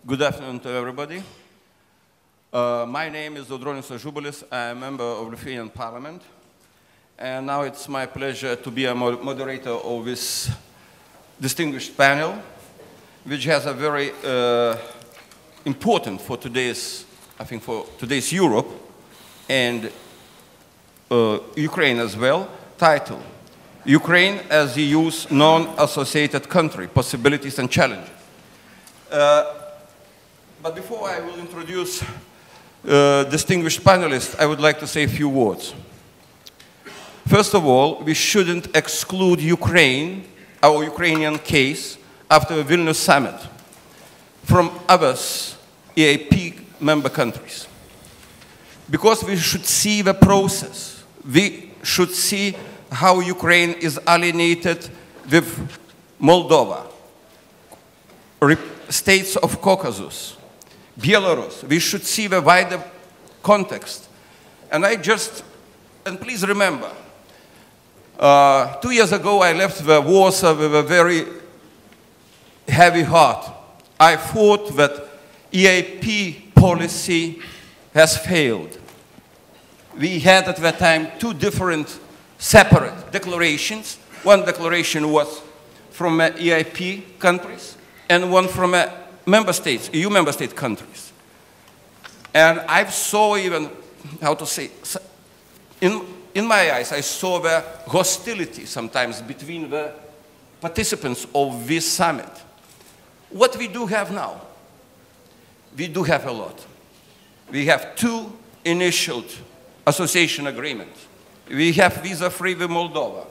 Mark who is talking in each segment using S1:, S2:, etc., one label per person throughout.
S1: Good afternoon to everybody. My name is Audronis Ažubalis. I'm a member of Lithuanian Parliament. And now it's my pleasure to be a moderator of this distinguished panel, which has a very important for today's, I think for today's Europe and Ukraine as well, title, Ukraine as the EU's non-associated country, possibilities and challenges. But before I will introduce distinguished panelists, I would like to say a few words. First of all, we shouldn't exclude Ukraine, our Ukrainian case, after the Vilnius summit, from others EaP member countries. Because we should see the process. We should see how Ukraine is alienated with Moldova, states of Caucasus, Belarus. We should see the wider context. And please remember, 2 years ago I left Warsaw with a very heavy heart. I thought that EaP policy has failed. We had at that time two different separate declarations. One declaration was from EaP countries and one from member states, EU member state countries. And I saw even, how to say, in my eyes, I saw the hostility sometimes between the participants of this summit. What we do have now? We do have a lot. We have two initialed association agreements. We have visa-free with Moldova,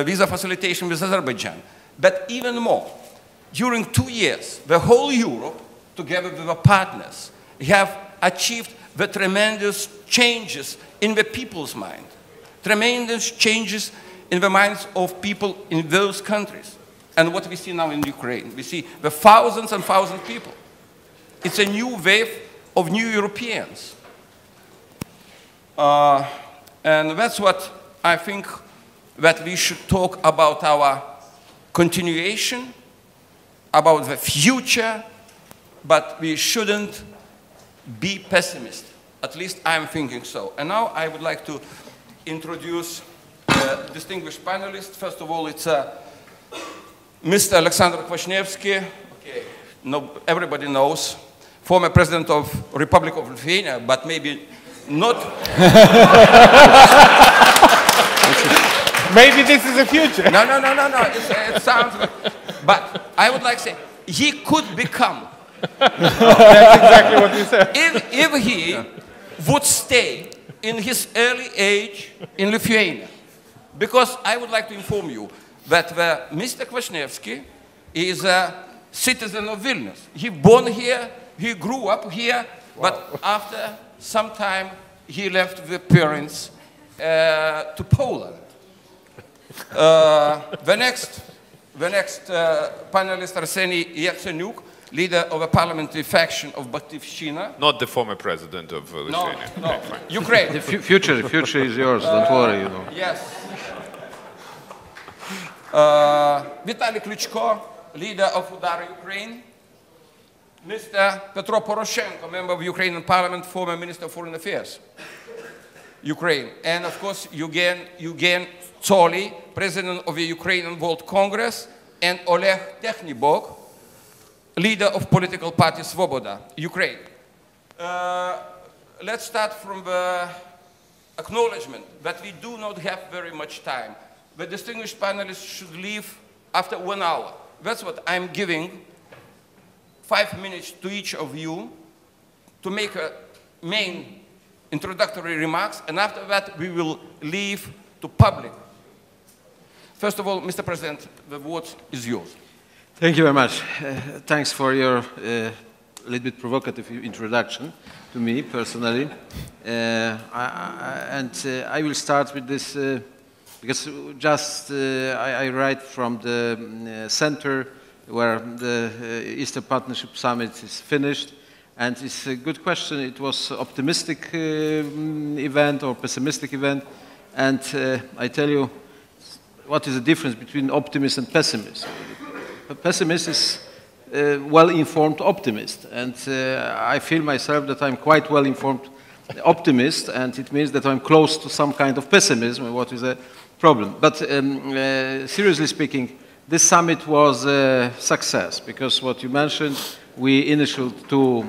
S1: visa facilitation with Azerbaijan. But even more, during 2 years, the whole Europe, together with the partners, have achieved the tremendous changes in the people's mind, tremendous changes in the minds of people in those countries. And what we see now in Ukraine, we see the thousands and thousands of people. It's a new wave of new Europeans. And that's what I think that we should talk about our continuation, about the future, but we shouldn't be pessimist. At least I'm thinking so. And now I would like to introduce distinguished panelists. First of all, it's Mr. Alexander Kwasniewski. Okay, no, everybody knows. Former president of Republic of Lithuania, but maybe not.
S2: Maybe this is the future.
S1: No. It sounds. But I would like to say he could become.
S2: That's exactly what you said.
S1: If he would stay in his early age in Lithuania, because I would like to inform you that Mr. Kwasniewski is a citizen of Vilnius. He born here. He grew up here, wow. But after some time, he left the parents to Poland. The next panelist, Arseny Yatsenyuk, leader of a parliamentary faction of Batyvshchina.
S3: Not the former president of Lithuania.
S1: No,
S3: okay, fine.
S1: Ukraine.
S4: The future is yours, don't worry, you know.
S1: Yes. Vitaly Klitschko, leader of Udar Ukraine. Mr. Petro Poroshenko, member of Ukrainian Parliament, former Minister of Foreign Affairs, Ukraine. And of course, Eugen Tsoli, President of the Ukrainian World Congress, and Oleg Tekhnibok, leader of political party Svoboda, Ukraine. Let's start from the acknowledgement that we do not have very much time. The distinguished panelists should leave after 1 hour. That's what I'm giving. 5 minutes to each of you to make a main introductory remarks, and after that we will leave to public. First of all, Mr. President, the word is yours.
S4: Thank you very much. Thanks for your little bit provocative introduction to me personally. I will start with this because just I write from the center where the Eastern Partnership Summit is finished, and it's a good question. It was an optimistic event or pessimistic event, and I tell you what is the difference between optimist and pessimist. A pessimist is well-informed optimist. And I feel myself that I'm quite well-informed optimist, and it means that I'm close to some kind of pessimism, what is a problem. But seriously speaking, this summit was a success, because what you mentioned, we initialed 2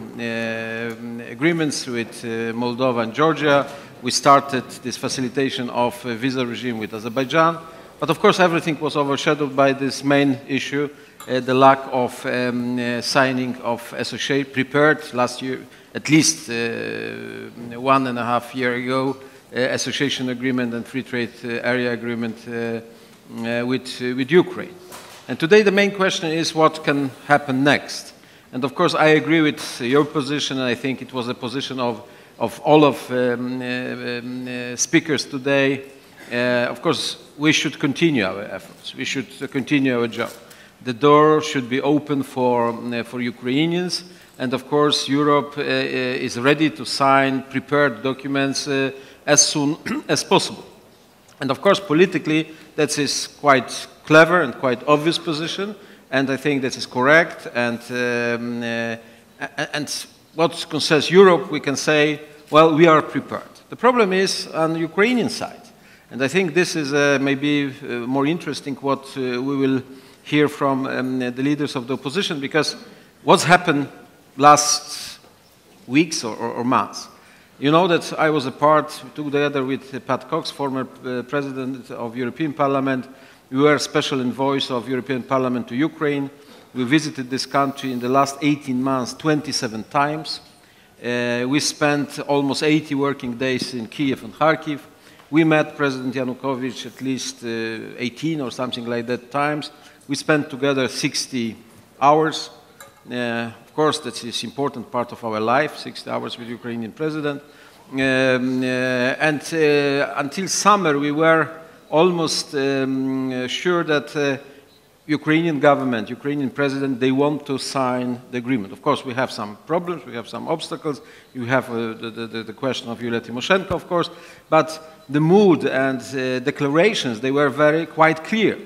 S4: agreements with Moldova and Georgia. We started this facilitation of a visa regime with Azerbaijan. But of course, everything was overshadowed by this main issue, the lack of signing of association, prepared last year, at least 1.5 years ago, association agreement and free trade area agreement with Ukraine. And today the main question is what can happen next. And of course, I agree with your position, and I think it was a position of all of speakers today. Of course, we should continue our efforts. We should continue our job. The door should be open for Ukrainians, and of course, Europe is ready to sign prepared documents as soon as possible. And of course, politically, that is quite clever and quite obvious position, and I think that is correct. And what concerns Europe, we can say, well, we are prepared. The problem is on the Ukrainian side, and I think this is maybe more interesting what we will hear from the leaders of the opposition, because what's happened last weeks or months. You know that I was a part, together with Pat Cox, former President of European Parliament. We were special envoys of European Parliament to Ukraine. We visited this country in the last 18 months 27 times. We spent almost 80 working days in Kiev and Kharkiv. We met President Yanukovych at least 18 or something like that times. We spent together 60 hours. Of course, that is an important part of our life, 60 hours with the Ukrainian president. Until summer, we were almost sure that Ukrainian government, Ukrainian president, they want to sign the agreement. Of course, we have some problems, we have some obstacles. You have the question of Yulia Tymoshenko, of course, but the mood and declarations, they were quite clear.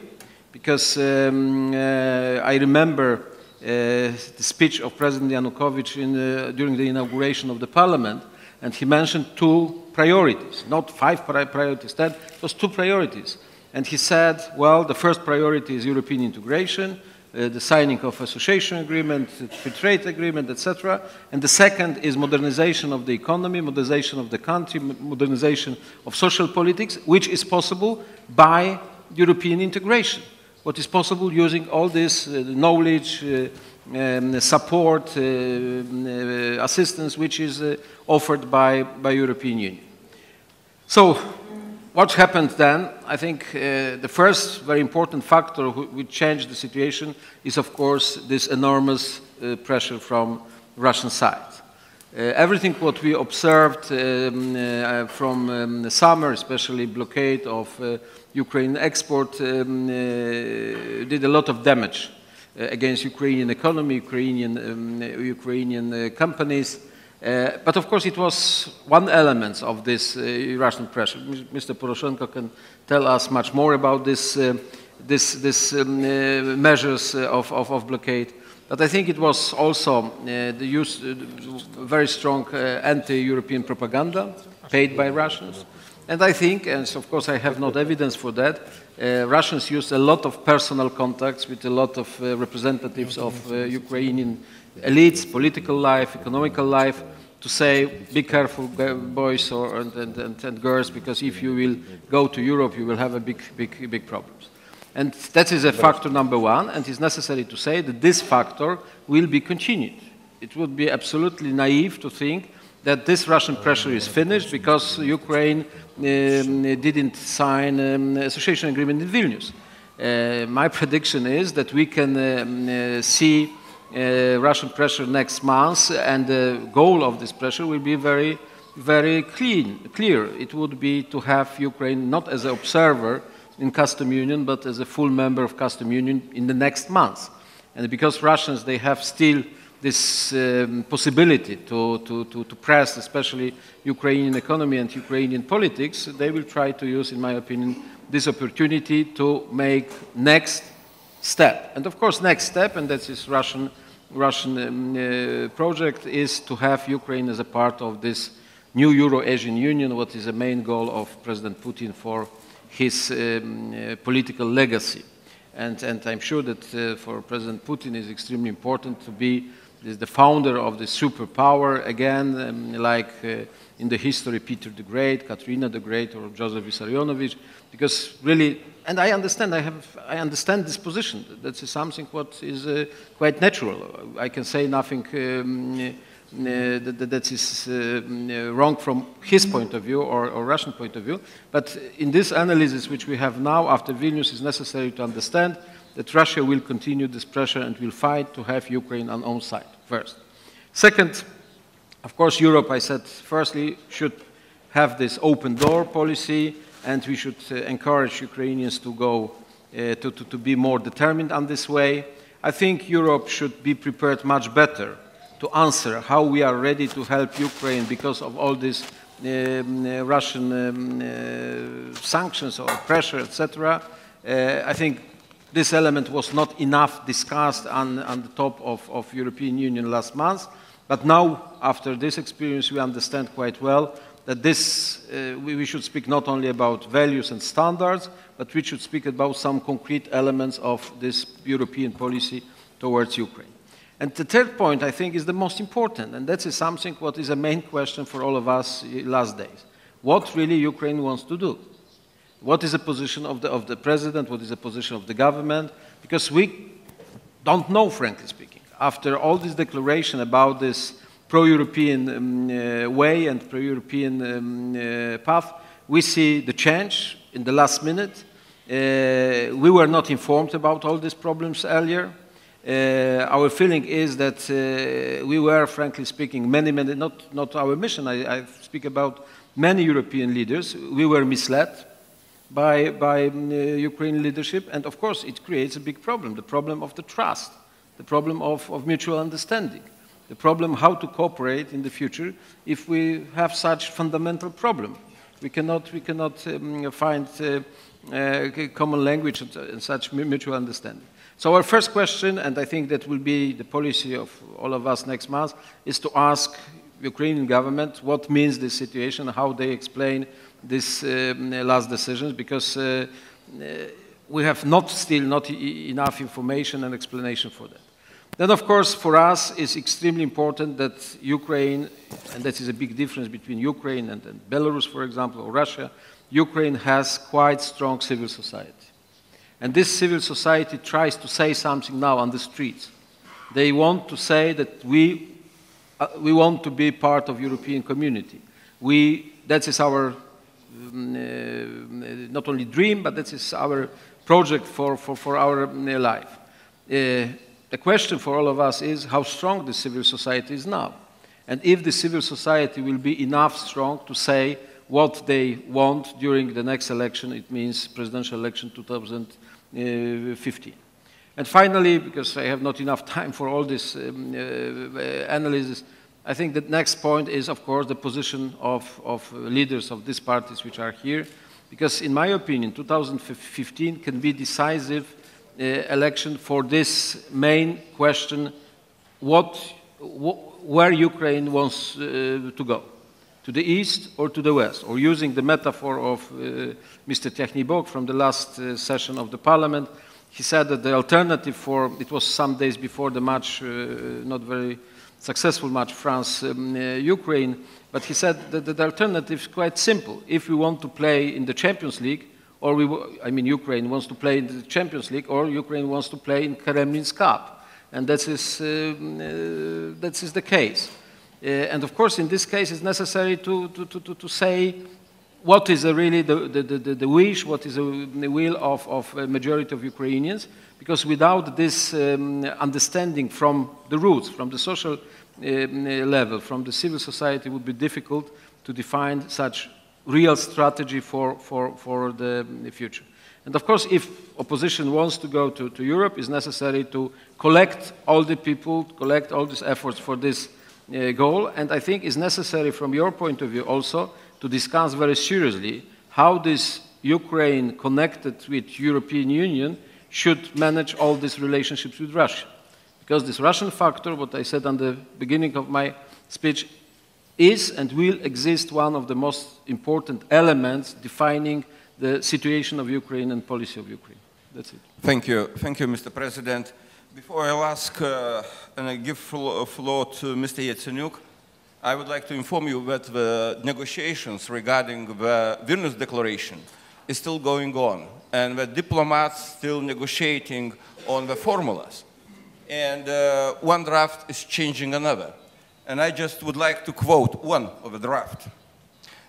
S4: Because I remember the speech of President Yanukovych during the inauguration of the parliament, and he mentioned 2 priorities, not 5 priorities, 10, it was 2 priorities. And he said, well, the first priority is European integration, the signing of association agreement, free trade agreement, etc. And the second is modernization of the economy, modernization of the country, modernization of social politics, which is possible by European integration. What is possible using all this knowledge, support, assistance, which is offered by European Union. So, what happened then? I think the first very important factor which changed the situation is, of course, this enormous pressure from Russian side. Everything what we observed from the summer, especially blockade of Ukraine export, did a lot of damage against Ukrainian economy, Ukrainian companies. But of course, it was one element of this Russian pressure. Mr. Poroshenko can tell us much more about this measures of blockade. But I think it was also the use very strong anti-European propaganda paid by Russians. And I think, and of course I have not evidence for that, Russians used a lot of personal contacts with a lot of representatives of Ukrainian elites, political life, economical life, to say, be careful, boys and girls, because if you will go to Europe, you will have a big problems. And that is a factor number 1, and it's necessary to say that this factor will be continued. It would be absolutely naive to think that this Russian pressure is finished because Ukraine didn't sign an association agreement in Vilnius. My prediction is that we can see Russian pressure next month, and the goal of this pressure will be very clear. It would be to have Ukraine not as an observer in Custom Union, but as a full member of Custom Union in the next months. And because Russians, they have still this possibility to press, especially Ukrainian economy and Ukrainian politics, they will try to use, in my opinion, this opportunity to make next step. And of course, next step, and that's this Russian project, is to have Ukraine as a part of this new Euro-Asian Union, what is the main goal of President Putin for his political legacy. And I'm sure that for President Putin it's extremely important to be the founder of the superpower again, like in the history Peter the Great, Katrina the Great, or Joseph Vissarionovich, because really, and I understand this position. That's something what is quite natural. I can say nothing that is wrong from his point of view or Russian point of view. But in this analysis which we have now after Vilnius, it's necessary to understand that Russia will continue this pressure and will fight to have Ukraine on own side, first. Second, of course, Europe, I said, firstly, should have this open door policy, and we should encourage Ukrainians to go, to be more determined on this way. I think Europe should be prepared much better to answer how we are ready to help Ukraine because of all these Russian sanctions or pressure, etc. I think this element was not enough discussed on the top of European Union last month. But now, after this experience, we understand quite well that this, we should speak not only about values and standards, but we should speak about some concrete elements of this European policy towards Ukraine. And the third point, I think, is the most important, and that is something what is a main question for all of us last days. What really Ukraine wants to do? What is the position of the president? What is the position of the government? Because we don't know, frankly speaking. After all this declaration about this pro-European way and pro-European path, we see the change in the last minute. We were not informed about all these problems earlier. Our feeling is that we were, frankly speaking, not our mission, I speak about many European leaders, we were misled by Ukrainian leadership, and of course it creates a big problem, the problem of the trust, the problem of mutual understanding, the problem how to cooperate in the future if we have such fundamental problem. We cannot find common language and such mutual understanding. So our first question, and I think that will be the policy of all of us next month, is to ask Ukrainian government what means this situation, how they explain these last decisions, because we have still not enough information and explanation for that. Then, of course, for us, it's extremely important that Ukraine, and that is a big difference between Ukraine and Belarus, for example, or Russia, Ukraine has quite strong civil society. And this civil society tries to say something now on the streets. They want to say that we want to be part of European community. That is our not only dream, but that is our project for our life. The question for all of us is how strong the civil society is now. And if the civil society will be enough strong to say what they want during the next election, it means presidential election 2015. And finally, because I have not enough time for all this analysis, I think the next point is, of course, the position of leaders of these parties which are here, because in my opinion, 2015 can be decisive election for this main question, where Ukraine wants to go, to the east or to the west, or using the metaphor of Mr. Technibok from the last session of the parliament. He said that the alternative it was some days before the match, not very successful match, France-Ukraine, but he said that the alternative is quite simple. If we want to play in the Champions League, or Ukraine wants to play in the Champions League, or Ukraine wants to play in Kremlin's Cup. And that is the case. And of course, in this case, it's necessary to say what is really the wish, what is the will of a majority of Ukrainians, because without this understanding from the roots, from the social level, from the civil society, it would be difficult to define such real strategy for the future. And of course, if opposition wants to go to Europe, it's necessary to collect all the people, collect all these efforts for this goal. And I think it's necessary from your point of view also to discuss very seriously how this Ukraine connected with European Union should manage all these relationships with Russia. Because this Russian factor, what I said at the beginning of my speech, is and will exist one of the most important elements defining the situation of Ukraine and policy of Ukraine. That's it.
S1: Thank you, Mr. President. Before I'll ask and I give floor to Mr. Yatsenyuk, I would like to inform you that the negotiations regarding the Vilnius Declaration is still going on, and the diplomats still negotiating on the formulas. And one draft is changing another. And I just would like to quote one of the draft.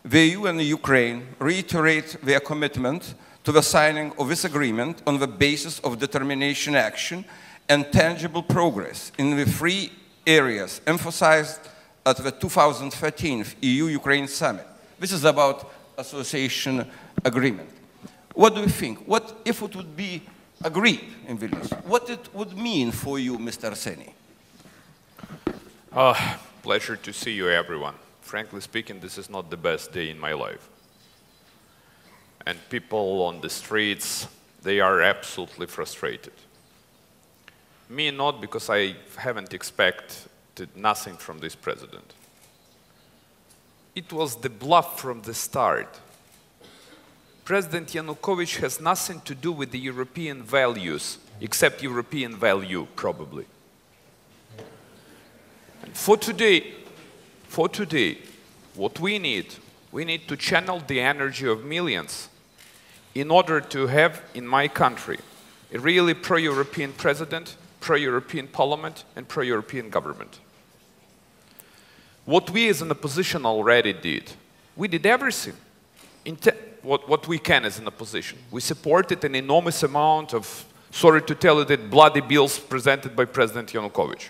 S1: The EU and the Ukraine reiterate their commitment to the signing of this agreement on the basis of determination, action, and tangible progress in the three areas emphasized at the 2013 EU-Ukraine summit. This is about association agreement. What do you think? What if it would be agreed in Vilnius? What it would mean for you, Mr. Arseny?
S3: Pleasure to see you, everyone. Frankly speaking, this is not the best day in my life. And people on the streets, they are absolutely frustrated. Me not, because I haven't expected nothing from this president. It was the bluff from the start. President Yanukovych has nothing to do with the European values, except European value, probably. And for today, what we need to channel the energy of millions in order to have, in my country, a really pro-European president, pro-European parliament, and pro-European government. What we as an opposition already did, we did everything. What we can as an opposition. We supported an enormous amount of, sorry to tell you, that bloody bills presented by President Yanukovych.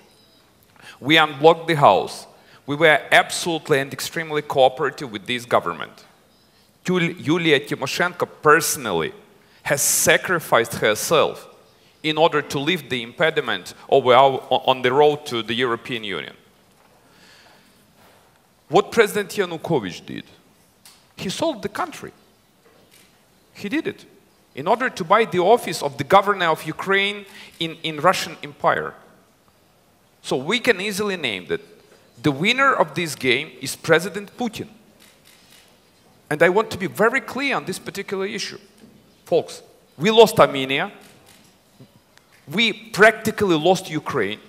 S3: We unblocked the House. We were absolutely and extremely cooperative with this government. Yulia Tymoshenko personally has sacrificed herself in order to lift the impediment on the road to the European Union. What President Yanukovych did, he sold the country. He did it in order to buy the office of the governor of Ukraine in Russian Empire. So we can easily name that the winner of this game is President Putin. And I want to be very clear on this particular issue. Folks, we lost Armenia. We practically lost Ukraine.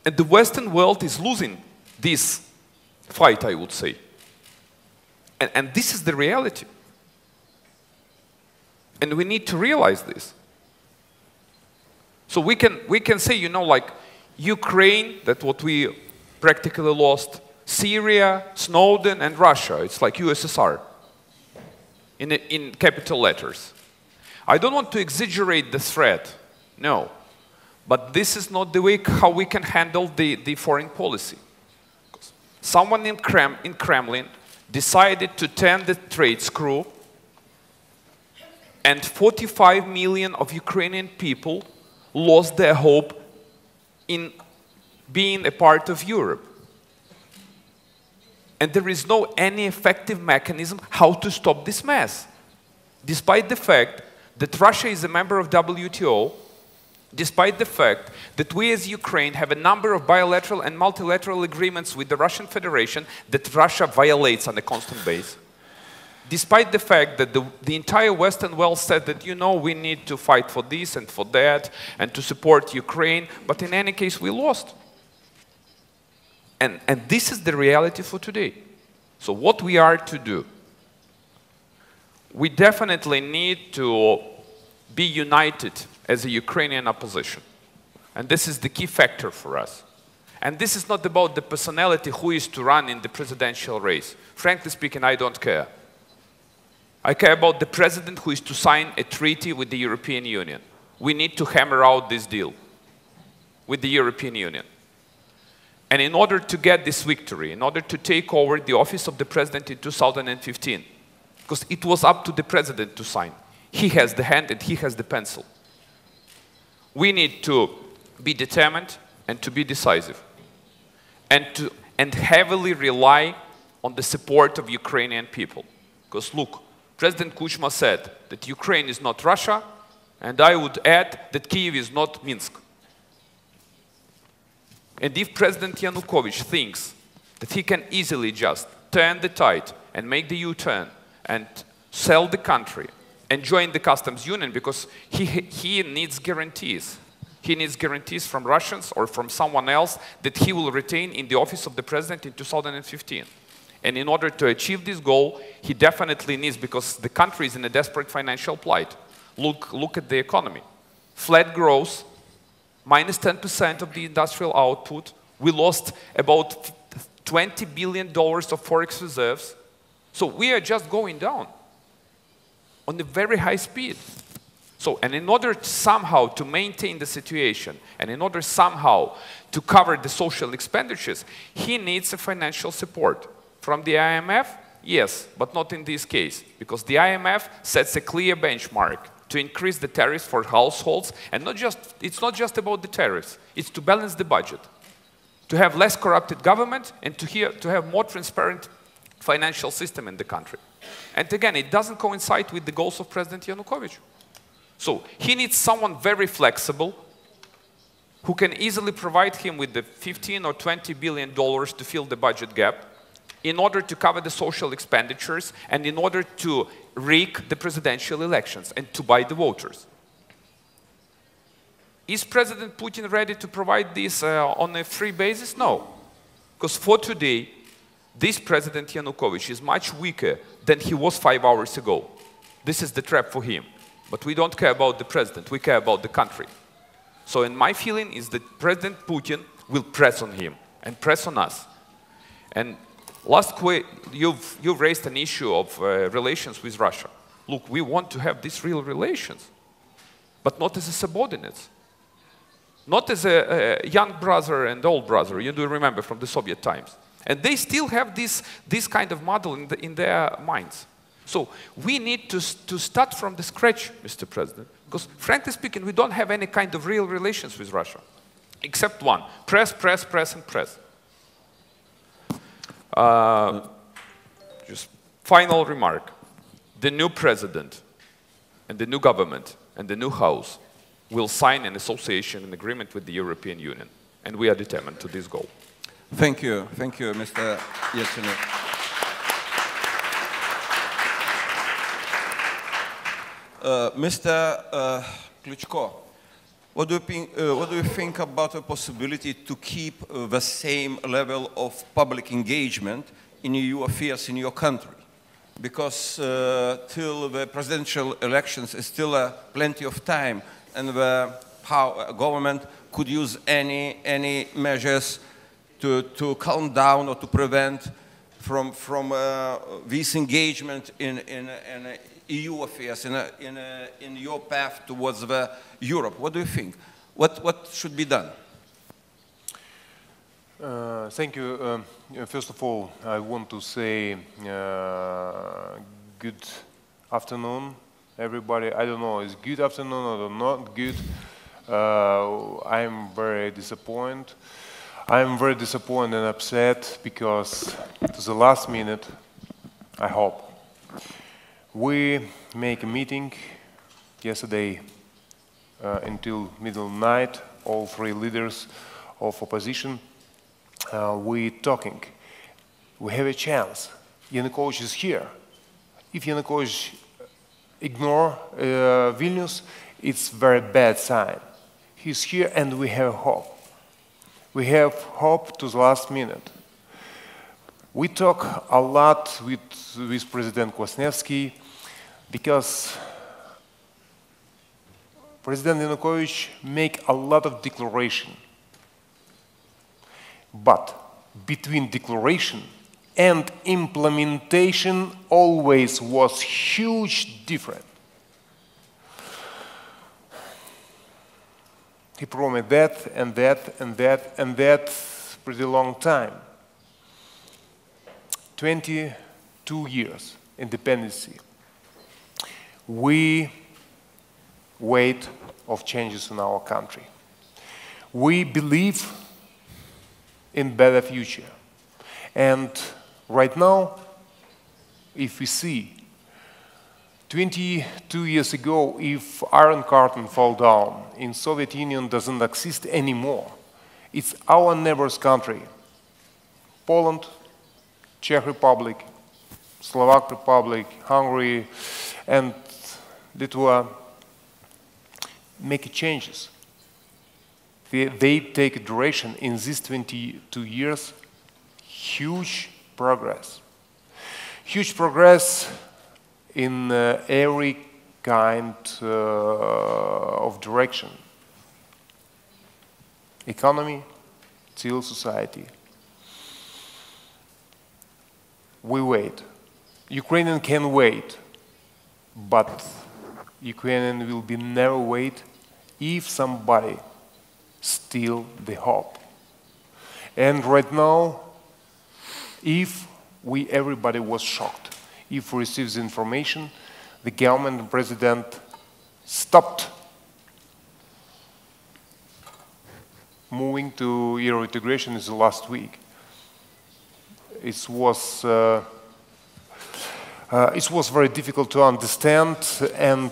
S3: And the Western world is losing this fight, I would say. And this is the reality. And we need to realize this. So we can say, you know, like Ukraine, that's what we practically lost, Syria, Snowden, and Russia. It's like USSR in capital letters. I don't want to exaggerate the threat, no. But this is not the way how we can handle the foreign policy. Someone in Kremlin decided to turn the trade screw, and 45 million of Ukrainian people lost their hope in being a part of Europe. And there is no any effective mechanism how to stop this mess. Despite the fact that Russia is a member of WTO, despite the fact that we as Ukraine have a number of bilateral and multilateral agreements with the Russian Federation that Russia violates on a constant basis, despite the fact that the entire Western world said that, you know, we need to fight for this and for that and to support Ukraine, but in any case, we lost. And this is the reality for today. So what we are to do? We definitely need to be united as a Ukrainian opposition. And this is the key factor for us. And this is not about the personality who is to run in the presidential race. Frankly speaking, I don't care. I care about the president who is to sign a treaty with the European Union. We need to hammer out this deal with the European Union. And in order to get this victory, in order to take over the office of the president in 2015, because it was up to the president to sign. He has the hand and he has the pencil. We need to be determined and to be decisive. And heavily rely on the support of Ukrainian people. Because look, President Kuchma said that Ukraine is not Russia, And I would add that Kyiv is not Minsk. And if President Yanukovych thinks that he can easily just turn the tide and make the U-turn and sell the country and join the customs union, because he needs guarantees. He needs guarantees from Russians or from someone else that he will retain in the office of the president in 2015. And in order to achieve this goal, he definitely needs, because the country is in a desperate financial plight. Look at the economy. Flat growth, minus 10% of the industrial output. We lost about $20 billion of forex reserves. So we are just going down on a very high speed. So, and in order somehow to maintain the situation, and in order somehow to cover the social expenditures, he needs a financial support. From the IMF, yes, but not in this case, because the IMF sets a clear benchmark to increase the tariffs for households, and it's not just about the tariffs, it's to balance the budget, to have less corrupted government, and to have more transparent financial system in the country. And again, it doesn't coincide with the goals of President Yanukovych. So he needs someone very flexible who can easily provide him with the $15 or $20 billion to fill the budget gap in order to cover the social expenditures and in order to rig the presidential elections and to buy the voters. Is President Putin ready to provide this on a free basis? No. Because for today, this President Yanukovych is much weaker than he was 5 hours ago. This is the trap for him. But we don't care about the president, we care about the country. So in my feeling is that President Putin will press on him and press on us. And you've raised an issue of relations with Russia. Look, we want to have these real relations, but not as a subordinates. Not as a young brother and old brother, you do remember from the Soviet times. And they still have this kind of model in their minds. So we need to start from the scratch, Mr. President, because frankly speaking, we don't have any kind of real relations with Russia, except one: press, press, press, and press. Just final remark. The new president and the new government and the new house will sign an association agreement with the European Union, and we are determined to this goal.
S1: Thank you, Mr. Yeltsin. Mr. Klitschko, what do you think about the possibility to keep the same level of public engagement in EU affairs in your country? Because till the presidential elections is still plenty of time, and the government could use any measures to calm down or to prevent from this engagement in EU affairs, in your path towards Europe. What do you think? What should be done?
S2: Thank you. First of all, I want to say good afternoon, everybody. I don't know, is good afternoon or not good. I'm very disappointed. I'm very disappointed and upset because to the last minute, I hope, we make a meeting yesterday until middle night, all three leaders of opposition. We talking. We have a chance. Yanukovych is here. If Yanukovych ignore Vilnius, it's very bad sign. He's here and we have hope. We have hope to the last minute. We talk a lot with President Kwasniewski because President Yanukovych make a lot of declaration. But between declaration and implementation always was huge difference. He promised that and that and that and that pretty long time. 22 years independence. We wait of changes in our country. We believe in better future. And right now, if we see 22 years ago, if Iron Curtain fall down, in Soviet Union doesn't exist anymore. It's our neighbors' country. Poland, Czech Republic, Slovak Republic, Hungary, and Lithuania make changes. They take a duration in these 22 years, huge progress. Huge progress in every kind of direction. Economy, civil society. We wait. Ukrainian can wait, but Ukrainian will be never wait if somebody steal the hope. And right now, if everybody was shocked, if we received the information, the government and president stopped moving to Euro integration in the last week. It was very difficult to understand, and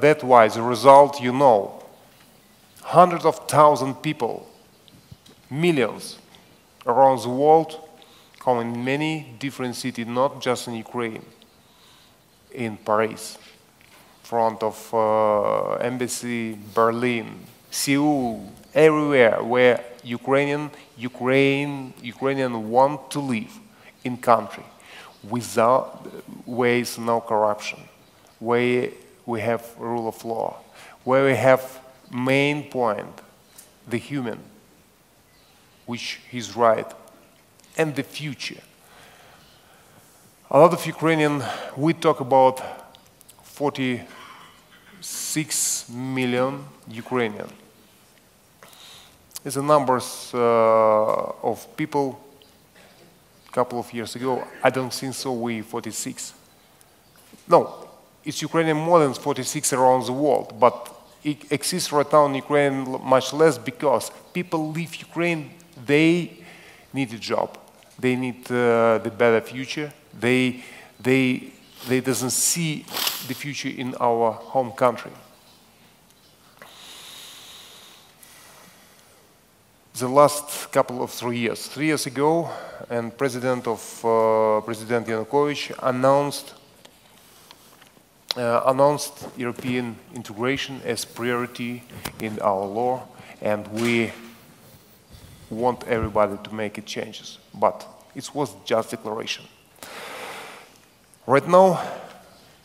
S2: that's why the result, you know, hundreds of thousands of people, millions around the world, come in many different cities, not just in Ukraine, in Paris, front of embassy, Berlin, Seoul, everywhere where Ukrainian want to live in country without ways no corruption, where we have rule of law, where we have main point, the human, which is right, and the future. A lot of Ukrainian, we talk about 46 million Ukrainian. It's the numbers of people a couple of years ago. I don't think so, we 46. No, it's Ukrainian more than 46 around the world, but it exists right now in Ukraine much less because people leave Ukraine, they need a job, they need the better future, they doesn't see the future in our home country. The last couple of 3 years. 3 years ago, and President Yanukovych announced European integration as priority in our law, and we want everybody to make it changes. But it was just declaration. Right now,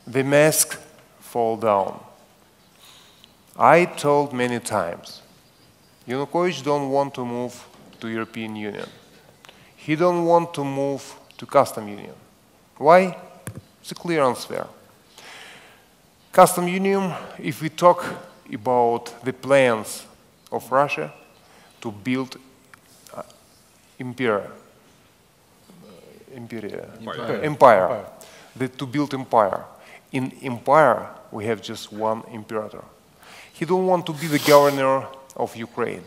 S2: the mask fall down. I told many times, Yanukovych don't want to move to European Union. He don't want to move to Custom Union. Why? It's a clear answer. Custom Union, if we talk about the plans of Russia to build empire, to build empire. In empire, we have just one imperator. He don't want to be the governor of Ukraine.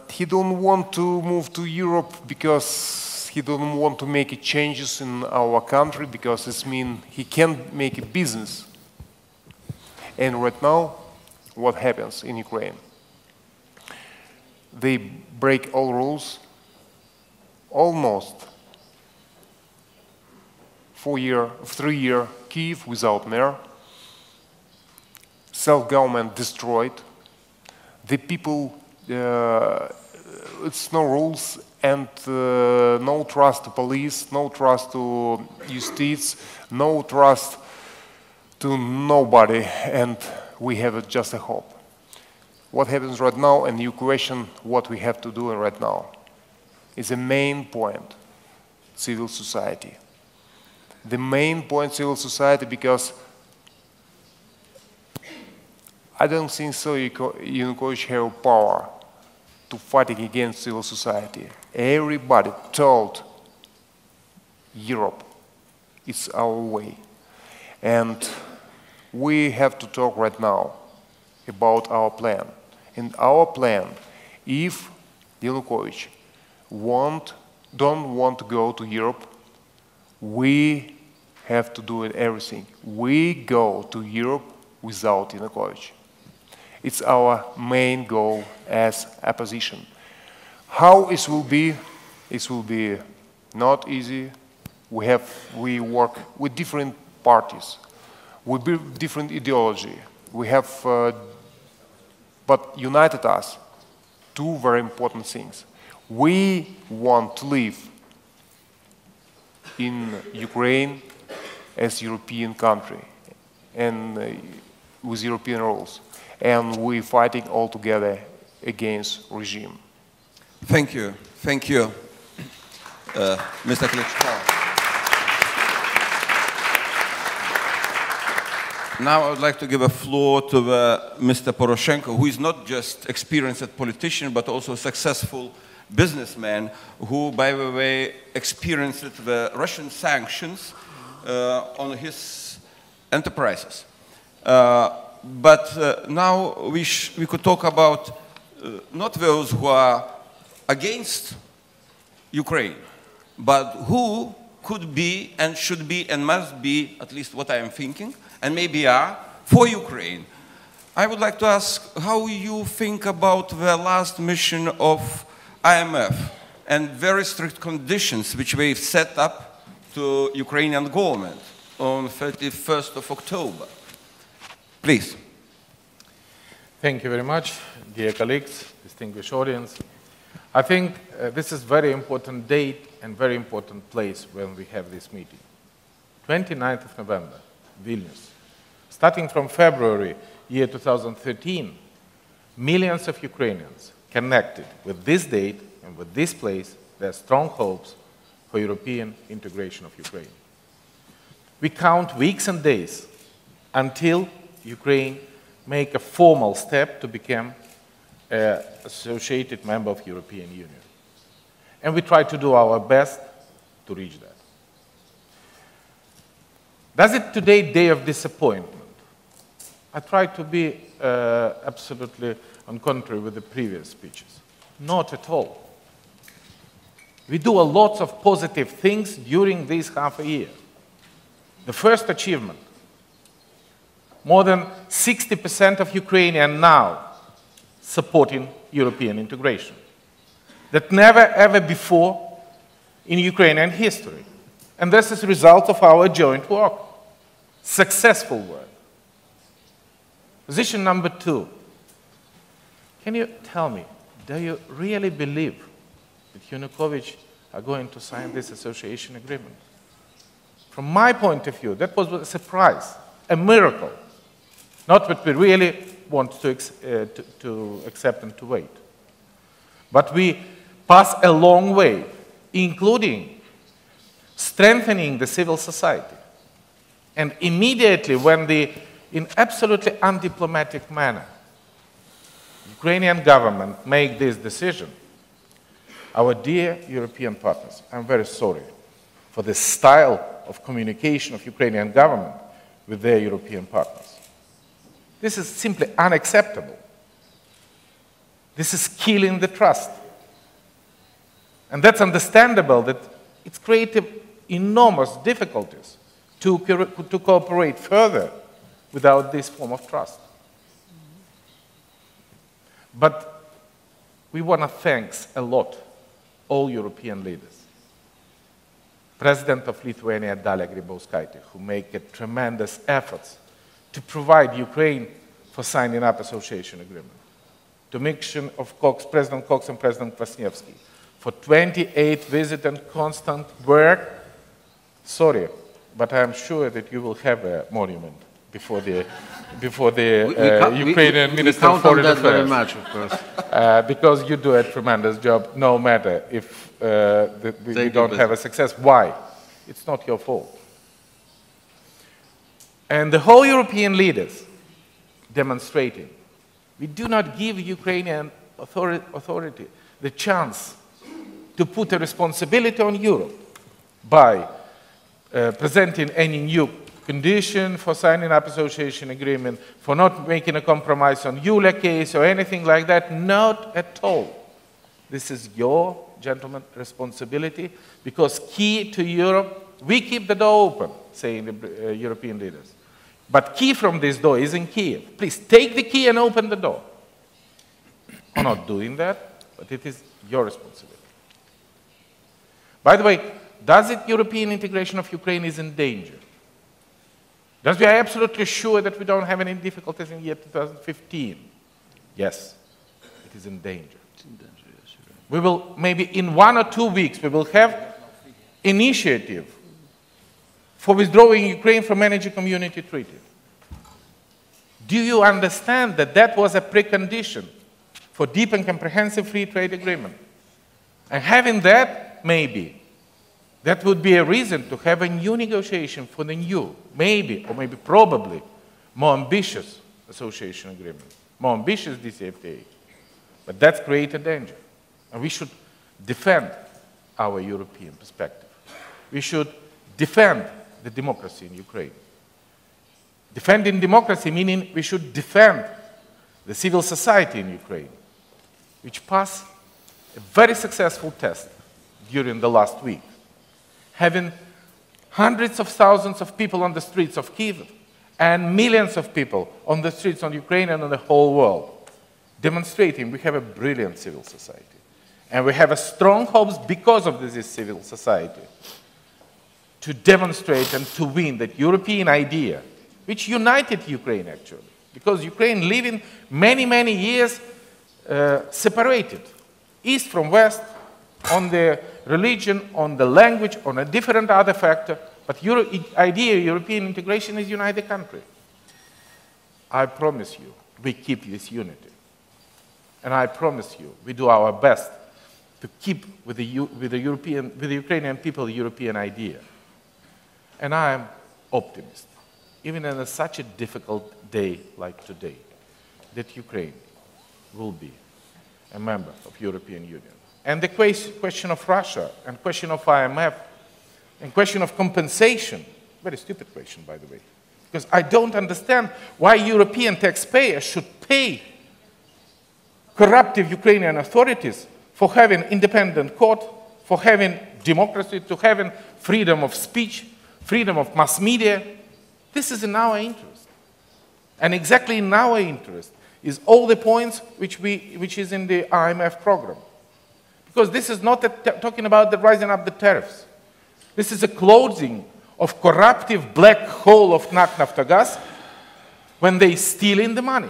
S2: He don't want to move to Europe because he don't want to make changes in our country because it means he can't make a business. And right now, what happens in Ukraine? They break all rules, almost 3-year Kiev without mayor, self-government destroyed, the people, it's no rules and no trust to police, no trust to justice, no trust to nobody, and we have just a hope. What happens right now, and you question what we have to do right now, is the main point, civil society. The main point, civil society, because I don't think so Yanukovych have power to fight against civil society. Everybody told Europe it's our way. And we have to talk right now about our plan. And our plan, if Yanukovych don't want to go to Europe, we have to do everything. We go to Europe without Yanukovych. It's our main goal as opposition. How it will be not easy. We work with different parties, with different ideology. We have, but united us two very important things. We want to live in Ukraine as European country and with European rules. And we're fighting all together against regime.
S1: Thank you. Thank you, Mr. Klitschko. Now I would like to give a floor to Mr. Poroshenko, who is not just experienced politician, but also a successful businessman who, by the way, experienced the Russian sanctions on his enterprises. But now we could talk about not those who are against Ukraine, but who could be and should be and must be, at least what I am thinking, and maybe are, for Ukraine. I would like to ask how you think about the last mission of IMF and very strict conditions which they've set up to Ukrainian government on 31st of October. Please.
S5: Thank you very much, dear colleagues, distinguished audience. I think this is a very important date and very important place when we have this meeting. 29th of November, Vilnius. Starting from February year 2013, millions of Ukrainians connected with this date and with this place their strong hopes for European integration of Ukraine. We count weeks and days until Ukraine make a formal step to become an associated member of European Union. And we try to do our best to reach that. Does it today day of disappointment? I try to be absolutely on contrary with the previous speeches. Not at all. We do a lot of positive things during this half a year. The first achievement, more than 60% of Ukrainians now supporting European integration. That never ever before in Ukrainian history. And this is a result of our joint work, successful work. Position number 2. Can you tell me, do you really believe that Yanukovych are going to sign this association agreement? From my point of view, that was a surprise, a miracle. Not what we really want to accept and to wait. But we pass a long way, including strengthening the civil society. And immediately when in absolutely undiplomatic manner, Ukrainian government made this decision, our dear European partners, I'm very sorry for the style of communication of Ukrainian government with their European partners. This is simply unacceptable. This is killing the trust. And that's understandable that it's created enormous difficulties to cooperate further without this form of trust. But we want to thank a lot all European leaders. President of Lithuania, Dalia Grybauskaitė, who make a tremendous efforts to provide Ukraine for signing up association agreement. To mission of President Cox and President Kwasniewski for 28 visits and constant work. Sorry, but I'm sure that you will have a monument before the Ukrainian Minister of Foreign Affairs.
S4: Very much, of course.
S5: Because you do a tremendous job, no matter if you don't have a success. Why? It's not your fault. And the whole European leaders demonstrating, we do not give Ukrainian authority the chance to put a responsibility on Europe by presenting any new condition for signing up association agreement, for not making a compromise on EULA case or anything like that. Not at all. This is your, gentlemen, responsibility, because key to Europe we keep the door open, saying the European leaders. But key from this door is in Kiev. Please take the key and open the door. We're not doing that, but it is your responsibility. By the way, does it European integration of Ukraine is in danger? Does we are absolutely sure that we don't have any difficulties in year 2015? Yes, it is in danger.
S4: It's in danger, yes, you're right.
S5: We will, maybe in 1 or 2 weeks, we will have initiative for withdrawing Ukraine from Energy Community Treaty. Do you understand that that was a precondition for deep and comprehensive free trade agreement? And having that, maybe, that would be a reason to have a new negotiation for the new, maybe, or maybe probably, more ambitious association agreement, more ambitious DCFTA. But that's created danger. And we should defend our European perspective. We should defend the democracy in Ukraine. Defending democracy meaning we should defend the civil society in Ukraine, which passed a very successful test during the last week, having hundreds of thousands of people on the streets of Kyiv and millions of people on the streets of Ukraine and on the whole world, demonstrating we have a brilliant civil society. And we have a strong hopes because of this civil society to demonstrate and to win that European idea, which united Ukraine actually, because Ukraine living many, many years separated, east from west, on the religion, on the language, on a different other factor, but idea European integration is united country. I promise you, we keep this unity. And I promise you, we do our best to keep with the Ukrainian people the European idea. And I am optimist, even in such a difficult day like today, that Ukraine will be a member of European Union. And the question of Russia, and question of IMF, and question of compensation, very stupid question, by the way, because I don't understand why European taxpayers should pay corruptive Ukrainian authorities for having independent court, for having democracy, to having freedom of speech, freedom of mass media. This is in our interest. And exactly in our interest is all the points which is in the IMF program. Because this is not talking about the rising up the tariffs. This is a closing of corruptive black hole of NAK Naftogaz when they stealing the money.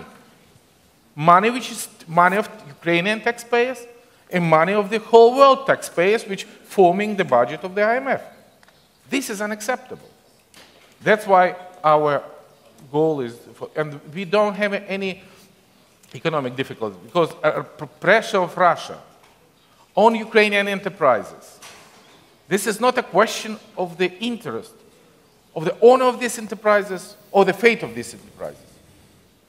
S5: Money which is money of Ukrainian taxpayers and money of the whole world taxpayers which forming the budget of the IMF. This is unacceptable. That's why our goal is, and we don't have any economic difficulty, because pressure of Russia on Ukrainian enterprises, this is not a question of the interest, of the honor of these enterprises or the fate of these enterprises.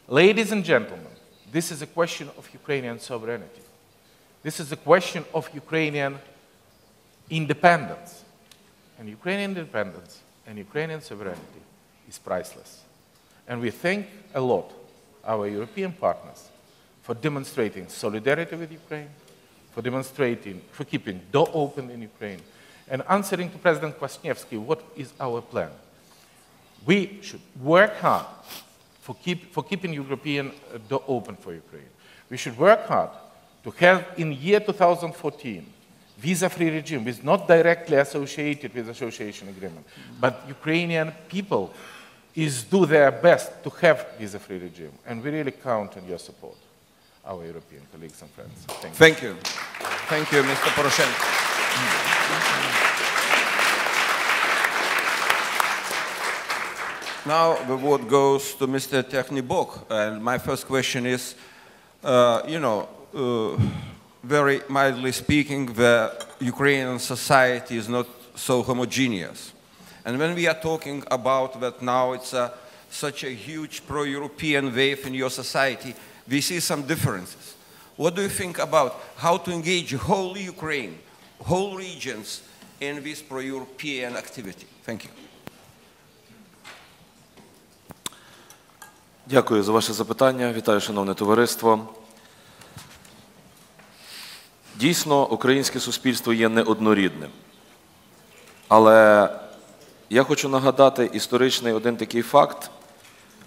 S5: Ladies and gentlemen, this is a question of Ukrainian sovereignty. This is a question of Ukrainian independence. And Ukrainian independence and Ukrainian sovereignty is priceless. And we thank a lot our European partners for demonstrating solidarity with Ukraine, for keeping door open in Ukraine, and answering to President Kwasniewski, what is our plan? We should work hard for keeping European door open for Ukraine. We should work hard to have in year 2014 visa-free regime is not directly associated with association agreement, but Ukrainian people do their best to have visa-free regime, and we really count on your support, our European colleagues and friends. Thank you.
S1: Thank you, Mr. Poroshenko. Now the word goes to Mr. Technibok, and my first question is, very mildly speaking, the Ukrainian society is not so homogeneous. And when we are talking about that now it's such a huge pro-European wave in your society, we see some differences. What do you think about how to engage whole Ukraine, whole regions in this pro-European activity? Thank you.
S6: Дякую за ваше запитання. Вітаю, шановне товариство. Дійсно, українське суспільство є неоднорідним. Але Я хочу нагадати історичний один такий факт,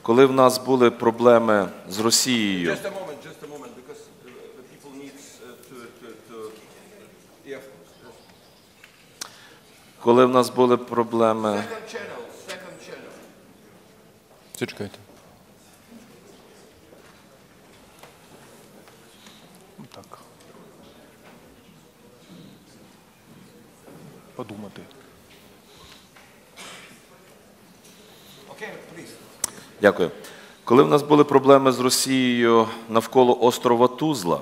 S6: коли в нас були проблеми з Росією.
S1: Just a moment, because the people need to... Yeah.
S6: Коли в нас були проблеми...
S1: Second channel.
S2: Зачекайте. Так. Подумати.
S1: Okay, please.
S6: Дякую. Коли в нас були проблеми з Росією навколо острова Тузла,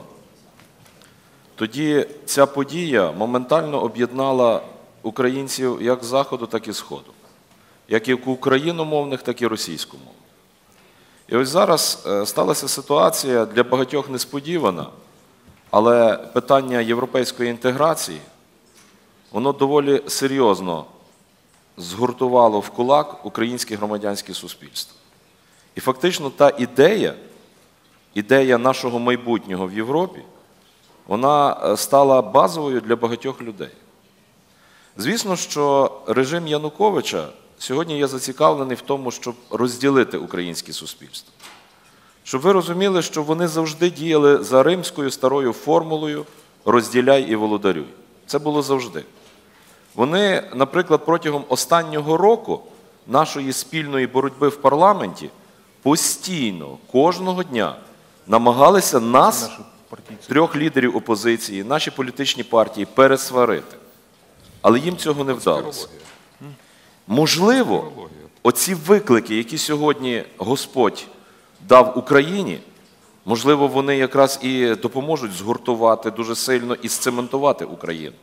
S6: тоді ця подія моментально об'єднала українців як з Заходу, так і з Сходу. Як і україномовних, так і російськомовних. І ось зараз сталася ситуація для багатьох несподівана, але питання європейської інтеграції, воно доволі серйозно згуртувало в кулак українське громадянське суспільство. І фактично та ідея нашого майбутнього в Європі, вона стала базовою для багатьох людей. Звісно, що режим Януковича сьогодні є зацікавлений в тому, щоб розділити українське суспільство. Щоб ви розуміли, що вони завжди діяли за римською старою формулою «розділяй і володарюй». Це було завжди. Вони, наприклад, протягом останнього року нашої спільної боротьби в парламенті постійно, кожного дня намагалися нас, трьох лідерів опозиції, наші політичні партії, пересварити. Але їм цього не вдалося. Можливо, оці виклики, які сьогодні Господь дав Україні, можливо, вони якраз і допоможуть згуртувати дуже сильно і сцементувати Україну.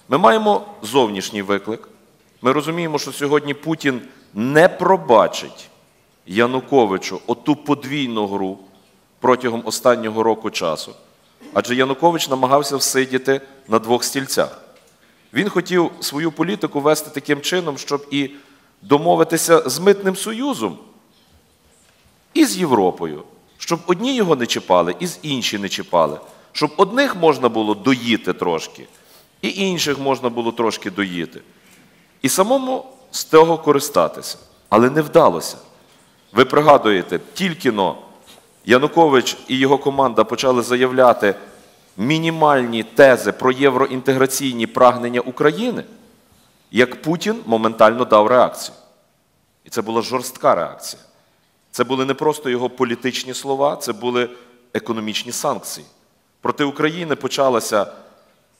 S6: Ми маємо зовнішній виклик. Ми розуміємо, що сьогодні Путін не пробачить Януковичу оту подвійну гру протягом останнього року часу. Адже Янукович намагався всидіти на двох стільцях. Він хотів свою політику вести таким чином, щоб і домовитися з Митним Союзом, і з Європою, щоб одні його не чіпали, і з інші не чіпали, щоб одних можна було доїти трошки, і інших можна було трошки доїти. І самому з того користатися. Але не вдалося. Ви пригадуєте, тільки-но Янукович і його команда почали заявляти мінімальні тези про євроінтеграційні прагнення України, як Путін моментально дав реакцію. І це була жорстка реакція. Це були не просто його політичні слова, це були економічні санкції. Проти України почалася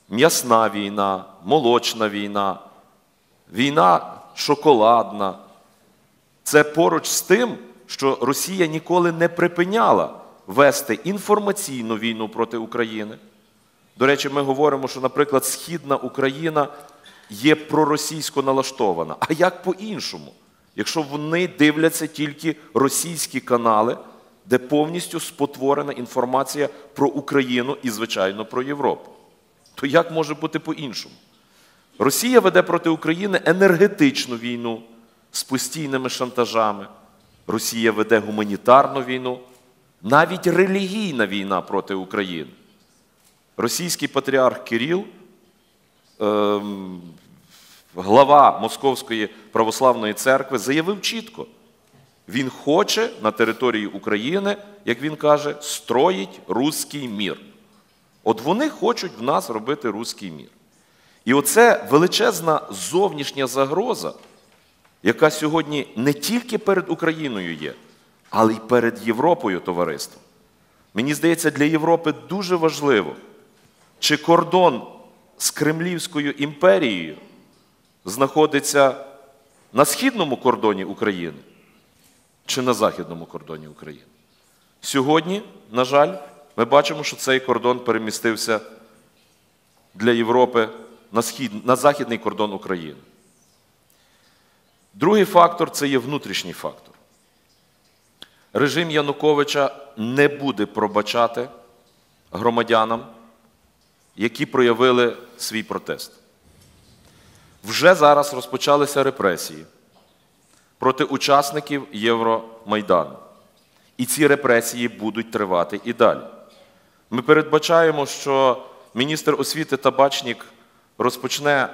S6: м'ясна війна, молочна війна, війна шоколадна. Це поруч з тим, що Росія ніколи не припиняла вести інформаційну війну проти України. До речі, ми говоримо, що, наприклад, Східна Україна є проросійсько налаштована. А як по-іншому? Якщо вони дивляться тільки російські канали, де повністю спотворена інформація про Україну і, звичайно, про Європу. То як може бути по-іншому? Росія веде проти України енергетичну війну з постійними шантажами. Росія веде гуманітарну війну, навіть релігійна війна проти України. Російський патріарх Кирил, глава Московської православної церкви, заявив чітко, він хоче на території України, як він каже, строїть руський мір. От вони хочуть в нас робити руський мір. І оце величезна зовнішня загроза, яка сьогодні не тільки перед Україною є, але й перед Європою, товариство. Мені здається, для Європи дуже важливо, чи кордон з Кремлівською імперією знаходиться на східному кордоні України, чи на західному кордоні України. Сьогодні, на жаль, ми бачимо, що цей кордон перемістився для Європи на західний кордон України. Другий фактор – це є внутрішній фактор. Режим Януковича не буде пробачати громадянам, які проявили свій протест. Вже зараз розпочалися репресії проти учасників Євромайдану. І ці репресії будуть тривати і далі. Ми передбачаємо, що міністр освіти Табачнік розпочне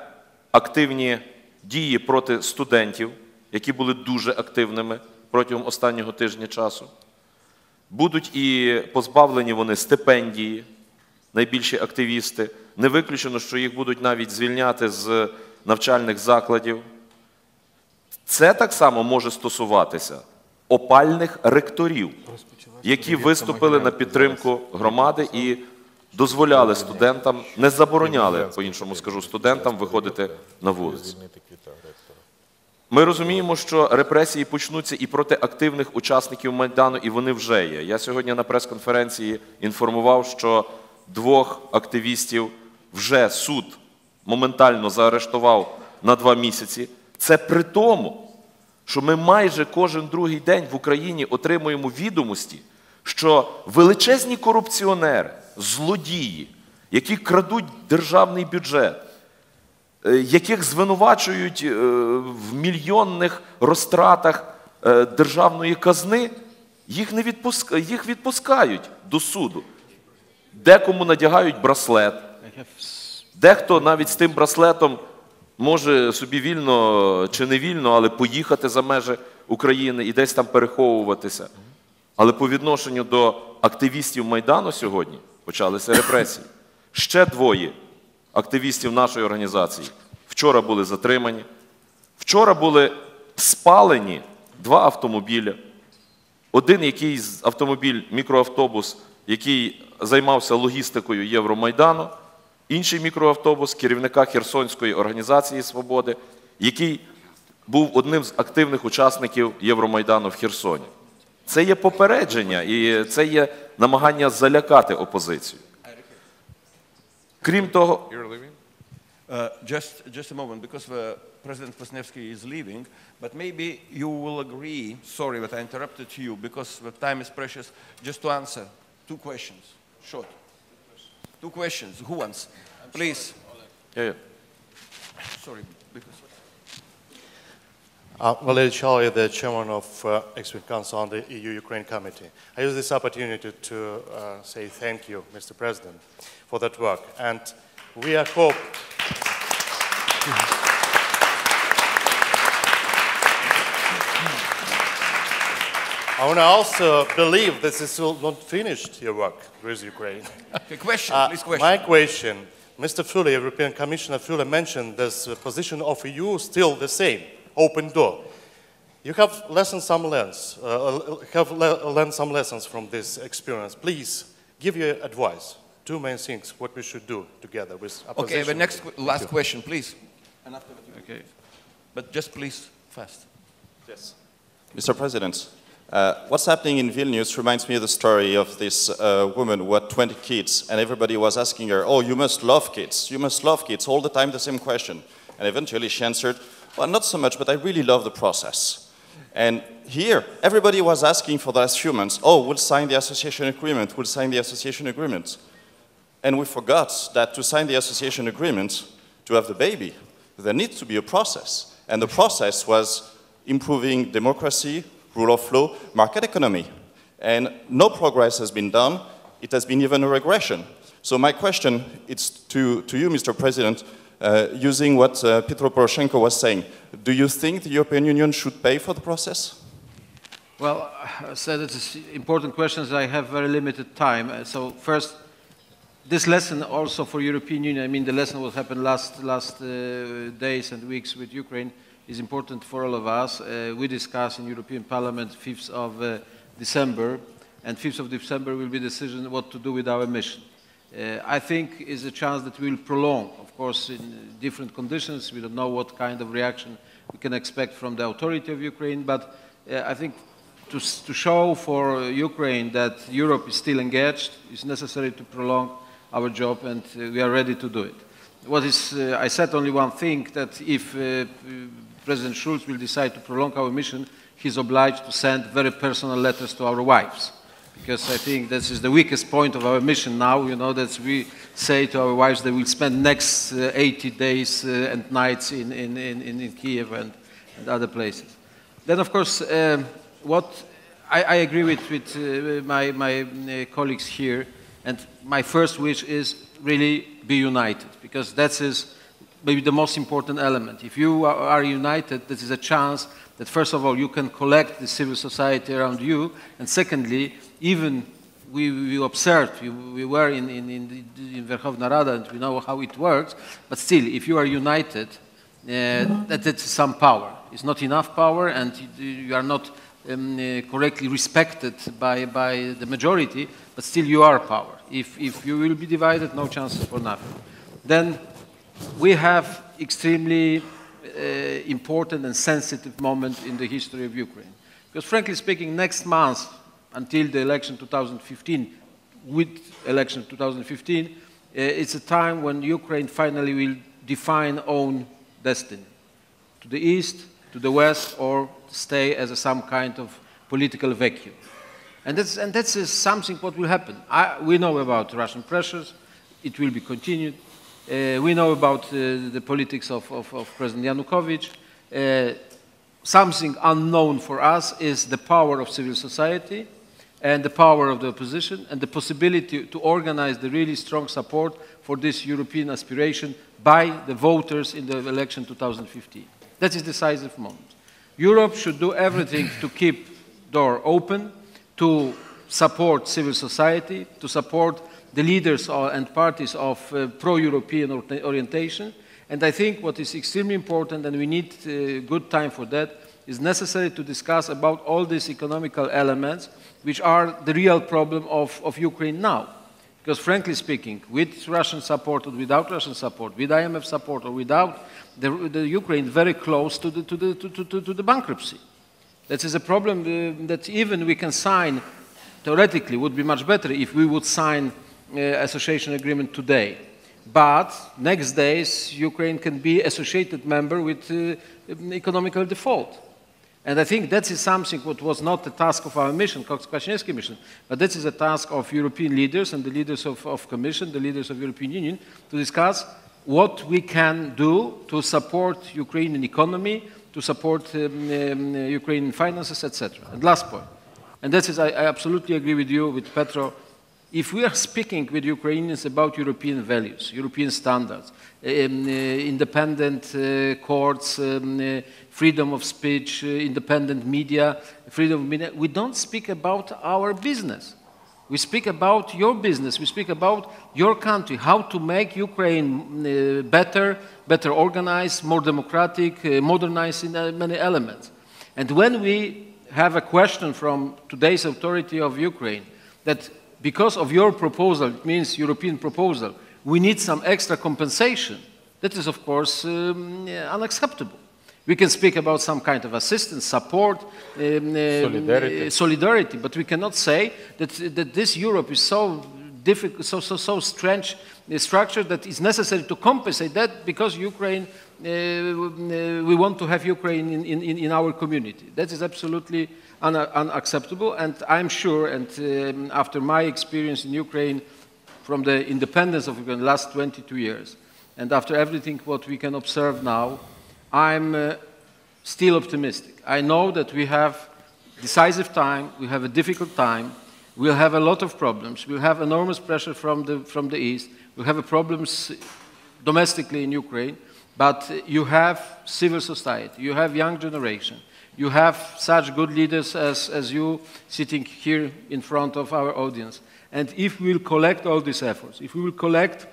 S6: активні дії проти студентів, які були дуже активними протягом останнього тижня часу. Будуть і позбавлені вони стипендії, найбільші активісти. Не виключено, що їх будуть навіть звільняти з навчальних закладів. Це так само може стосуватися опальних ректорів, які виступили на підтримку громади і дозволяли студентам, не забороняли, по-іншому скажу, студентам виходити на вулицю. Ми розуміємо, що репресії почнуться і проти активних учасників Майдану, і вони вже є. Я сьогодні на прес-конференції інформував, що 2 активістів вже суд моментально заарештував на 2 місяці. Це при тому, що ми майже кожен другий день в Україні отримуємо відомості, що величезні корупціонери, злодії, які крадуть державний бюджет, яких звинувачують в мільйонних розтратах державної казни, їх відпускають до суду. Декому надягають браслет, дехто навіть з тим браслетом може собі вільно чи не вільно, але поїхати за межі України і десь там переховуватися. Але по відношенню до активістів Майдану сьогодні почалися репресії. Ще 2 активістів нашої організації вчора були затримані. Вчора були спалені 2 автомобілі. Один автомобіль, мікроавтобус, який займався логістикою Євромайдану, інший мікроавтобус керівника Херсонської організації «Свободи», який був одним з активних учасників Євромайдану в Херсоні. Це є попередження і це є намагання залякати опозицію. Крім того...
S1: Just a moment, because President Kwasniewski is leaving, but maybe you will agree, sorry that I interrupted you, because the time is precious, just to answer 2 questions, short. 2 questions, who wants? Please.
S6: Yeah.
S1: Sorry, because...
S7: Valery Chaly, the chairman of Expert Council on the EU-Ukraine Committee. I use this opportunity to say thank you, Mr. President, for that work. And we hope... I want to also believe that this will not finish your work with Ukraine.
S1: Okay, question, please question.
S7: My question, Mr. Füle, European Commissioner Füle mentioned this position of EU still the same, open door. You have learned some lessons from this experience. Please give your advice. 2 main things, what we should do together with opposition.
S1: Okay, the last question, please. And after that, okay. But just please, fast.
S7: Yes.
S8: Mr. President, what's happening in Vilnius reminds me of the story of this woman who had 20 kids, and everybody was asking her, oh, you must love kids. You must love kids. All the time the same question. And eventually she answered, well, not so much, but I really love the process. And here, everybody was asking for the last few months, oh, we'll sign the association agreement, we'll sign the association agreement. And we forgot that to sign the association agreement, to have the baby, there needs to be a process. And the process was improving democracy, rule of law, market economy. And no progress has been done. It has been even a regression. So my question is to you, Mr. President, using what Petro Poroshenko was saying. Do you think the European Union should pay for the process?
S4: Well, I said it's important questions. I have very limited time. So first, this lesson also for European Union, I mean the lesson what happened last days and weeks with Ukraine is important for all of us. We discussed in European Parliament 5th of December, and 5th of December will be the decision what to do with our mission. I think is a chance that we will prolong, of course, in different conditions. We don't know what kind of reaction we can expect from the authority of Ukraine, but I think to show for Ukraine that Europe is still engaged, it's necessary to prolong our job, and we are ready to do it. I said only one thing, that if President Schulz will decide to prolong our mission, he's obliged to send very personal letters to our wives. Because I think this is the weakest point of our mission now, you know, that we say to our wives that we'll spend next 80 days and nights in Kiev and other places. Then, of course, I agree with my colleagues here, and my first wish is really be united, because that is maybe the most important element. If you are united, this is a chance that, first of all, you can collect the civil society around you, and secondly, even we observed, we were in Verkhovna Rada, and we know how it works, but still, if you are united, that's some power. It's not enough power, and you are not correctly respected by the majority, but still you are power. If you will be divided, no chances for nothing. Then we have extremely important and sensitive moment in the history of Ukraine. Because frankly speaking, next month, until the election 2015, with election 2015, it's a time when Ukraine finally will define own destiny. To the east, to the west, or stay as some kind of political vacuum. And that's something what will happen. We know about Russian pressures. It will be continued. We know about the politics of President Yanukovych. Something unknown for us is the power of civil society and the power of the opposition and the possibility to organize the really strong support for this European aspiration by the voters in the election 2015. That is the decisive moment. Europe should do everything to keep the door open, to support civil society, to support the leaders and parties of pro-European orientation. And I think what is extremely important, and we need good time for that, is necessary to discuss about all these economical elements which are the real problem of Ukraine now. Because frankly speaking, with Russian support or without Russian support, with IMF support or without, the Ukraine very close to the bankruptcy. That is a problem that even we can sign, theoretically, would be much better if we would sign association agreement today. But next days, Ukraine can be associated member with economical default. And I think that is something what was not the task of our mission, Koks-Kwasniewski mission, but that is a task of European leaders and the leaders of Commission, the leaders of European Union, to discuss what we can do to support Ukrainian economy, to support Ukrainian finances, etc. And last point, and that is, I absolutely agree with you, with Petro, if we are speaking with Ukrainians about European values, European standards, independent courts, freedom of speech, independent media, freedom of media, we don't speak about our business. We speak about your business. We speak about your country, how to make Ukraine better organized, more democratic, modernized in many elements. And when we have a question from today's authority of Ukraine that because of your proposal, it means European proposal, we need some extra compensation, that is, of course, unacceptable. We can speak about some kind of assistance, support, solidarity, but we cannot say that this Europe is so difficult, so strange structure that it's necessary to compensate that because Ukraine, we want to have Ukraine in our community. That is absolutely unacceptable, and I'm sure, and after my experience in Ukraine from the independence of Ukraine, last 22 years, and after everything what we can observe now, I'm still optimistic. I know that we have decisive time, we have a difficult time, we'll have a lot of problems, we'll have enormous pressure from the East, we'll have problems domestically in Ukraine, but you have civil society, you have young generation, you have such good leaders as you sitting here in front of our audience. And if we will collect all these efforts, if we will collect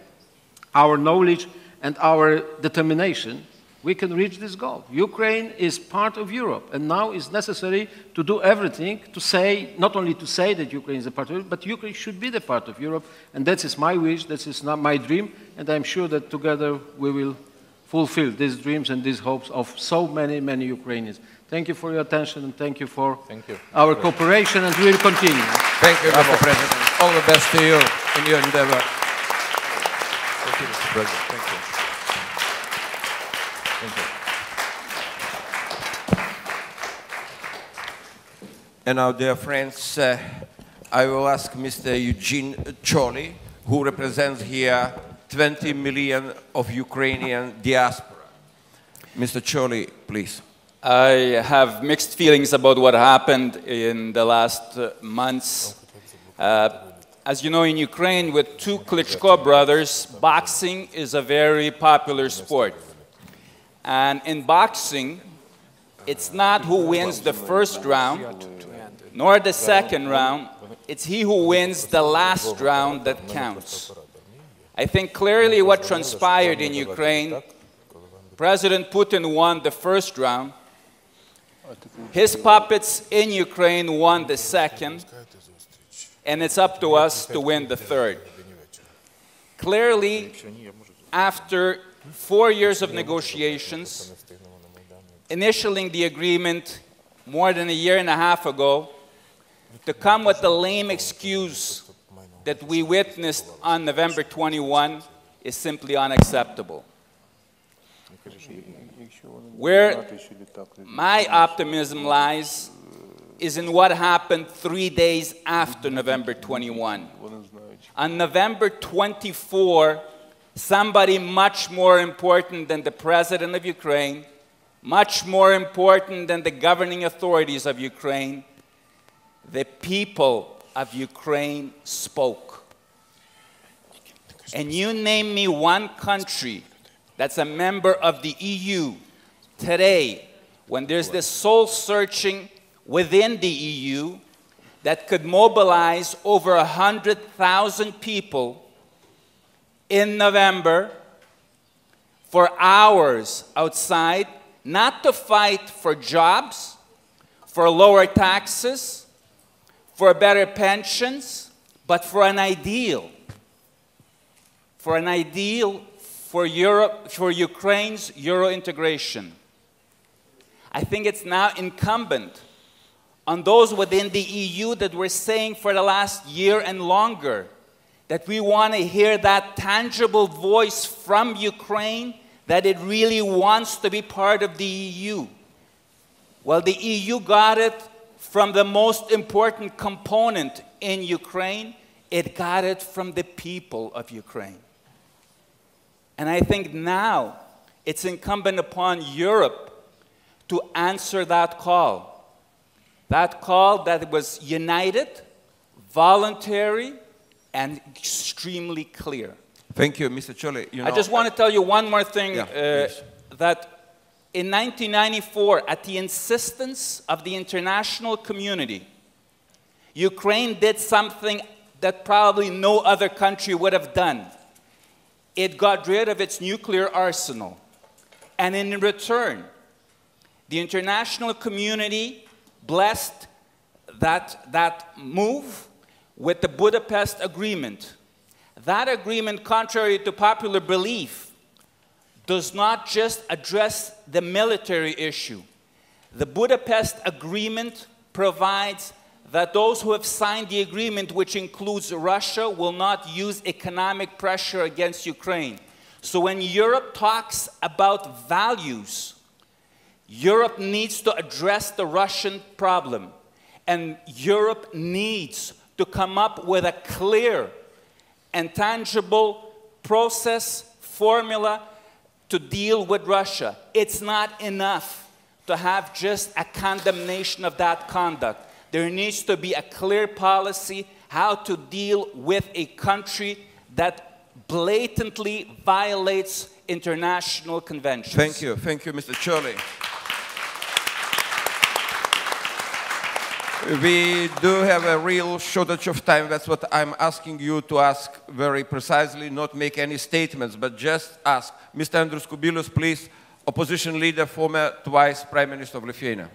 S4: our knowledge and our determination, we can reach this goal. Ukraine is part of Europe, and now it's necessary to do everything to say, not only to say that Ukraine is a part of Europe, but Ukraine should be the part of Europe, and that is my wish, that is not my dream, and I'm sure that together we will fulfill these dreams and these hopes of so many, many Ukrainians. Thank you for your attention, and thank you for our cooperation, and we will continue.
S1: Thank you, Mr. President. All the best to you in your endeavor.
S5: Thank you, Mr. President. Thank you. Thank you.
S1: And now, dear friends, I will ask Mr. Eugene Choli, who represents here 20 million of Ukrainian diaspora. Mr. Choli, please.
S9: I have mixed feelings about what happened in the last months. as you know, in Ukraine, with two Klitschko brothers, boxing is a very popular sport. And in boxing, it's not who wins the first round, nor the second round. It's he who wins the last round that counts. I think clearly what transpired in Ukraine, President Putin won the first round. His puppets in Ukraine won the second, and it's up to us to win the third. Clearly, after 4 years of negotiations, initialing the agreement more than a year and a half ago, to come with the lame excuse that we witnessed on November 21 is simply unacceptable. Where my optimism lies is in what happened 3 days after November 21. On November 24, somebody much more important than the president of Ukraine, much more important than the governing authorities of Ukraine, the people of Ukraine spoke. And you name me one country that's a member of the EU today, when there's this soul-searching within the EU that could mobilize over 100,000 people in November for hours outside, not to fight for jobs, for lower taxes, for better pensions, but for an ideal. For an ideal for Europe, for Ukraine's Euro integration. I think it's now incumbent on those within the EU that were saying for the last year and longer that we want to hear that tangible voice from Ukraine that it really wants to be part of the EU. Well, the EU got it from the most important component in Ukraine. It got it from the people of Ukraine. And I think now it's incumbent upon Europe to answer that call. That call that was united, voluntary, and extremely clear.
S1: Thank you, Mr. Chole.
S9: I just want to tell you one more thing, that in 1994, at the insistence of the international community, Ukraine did something that probably no other country would have done. It got rid of its nuclear arsenal. And in return, the international community blessed that move with the Budapest Agreement. That agreement, contrary to popular belief, does not just address the military issue. The Budapest Agreement provides that those who have signed the agreement, which includes Russia, will not use economic pressure against Ukraine. So when Europe talks about values, Europe needs to address the Russian problem. And Europe needs to come up with a clear and tangible process, formula to deal with Russia. It's not enough to have just a condemnation of that conduct. There needs to be a clear policy how to deal with a country that blatantly violates international conventions.
S1: Thank you, Mr. Chole. We do have a real shortage of time. That's what I'm asking you to ask very precisely, not make any statements, but just ask. Mr. Andrius Kubilius, please, opposition leader, former twice Prime Minister of Lithuania.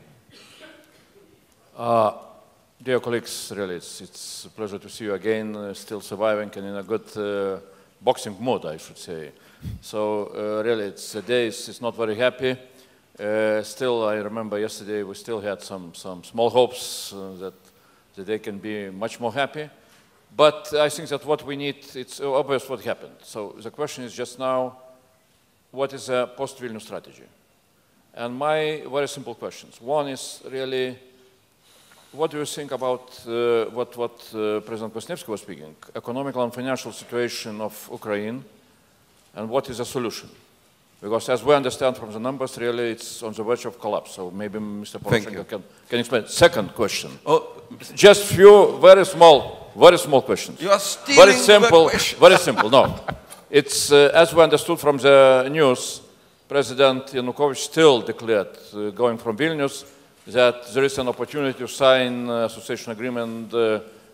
S10: Dear colleagues, really, it's a pleasure to see you again, still surviving and in a good boxing mood, I should say. So really, the day is not very happy. Still, I remember yesterday we still had some small hopes that they can be much more happy. But I think that what we need, it's obvious what happened. So the question is just now, what is a post-Vilnius strategy? And my very simple questions. One is really, what do you think about what President Kwasniewski was speaking, economical and financial situation of Ukraine, and what is a solution? Because as we understand from the numbers, really it's on the verge of collapse. So maybe Mr. Poroshenko can explain. Second question. Just few very small very small questions.
S1: You are stealing
S10: Very simple,
S1: the question.
S10: very simple, no. It's, as we understood from the news, President Yanukovych still declared, going from Vilnius, that there is an opportunity to sign association agreement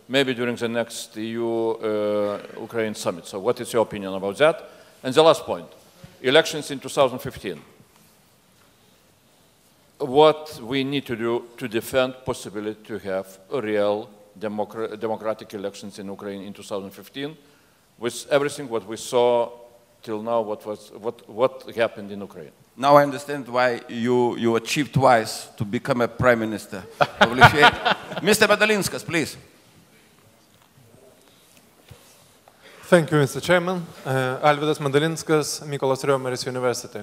S10: maybe during the next EU-Ukraine summit. So what is your opinion about that? And the last point, elections in 2015. What we need to do to defend possibility to have a real democratic elections in Ukraine in 2015, with everything what we saw till now, what happened in Ukraine.
S1: Now I understand why you achieved twice to become a prime minister of Lithuania. Mr. Badalinskas, please.
S11: Thank you, Mr. Chairman. Alvydas Madalinskas, Mykolas Riomeris University.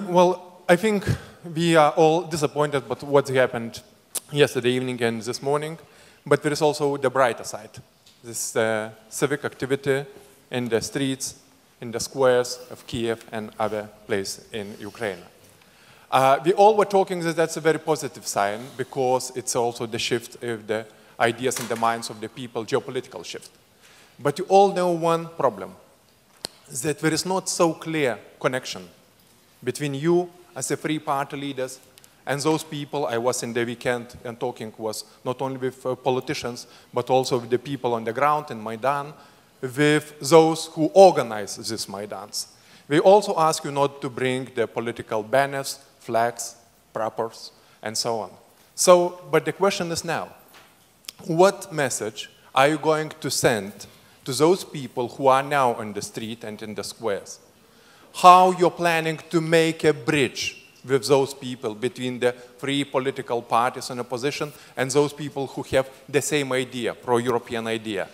S11: Well, I think we are all disappointed about what happened yesterday evening and this morning, but there is also the brighter side. This civic activity in the streets, in the squares of Kiev and other places in Ukraine. We all were talking that that's a very positive sign because it's also the shift of the ideas in the minds of the people, geopolitical shift. But you all know one problem, that there is not so clear connection between you as a free party leaders and those people. I was in the weekend and talking was not only with politicians, but also with the people on the ground in Maidan, with those who organize these Maidans. We also ask you not to bring the political banners, flags, prapours, and so on. So, but the question is now, what message are you going to send to those people who are now on the street and in the squares? How you're planning to make a bridge with those people between the free political parties in opposition and those people who have the same idea, pro-European idea?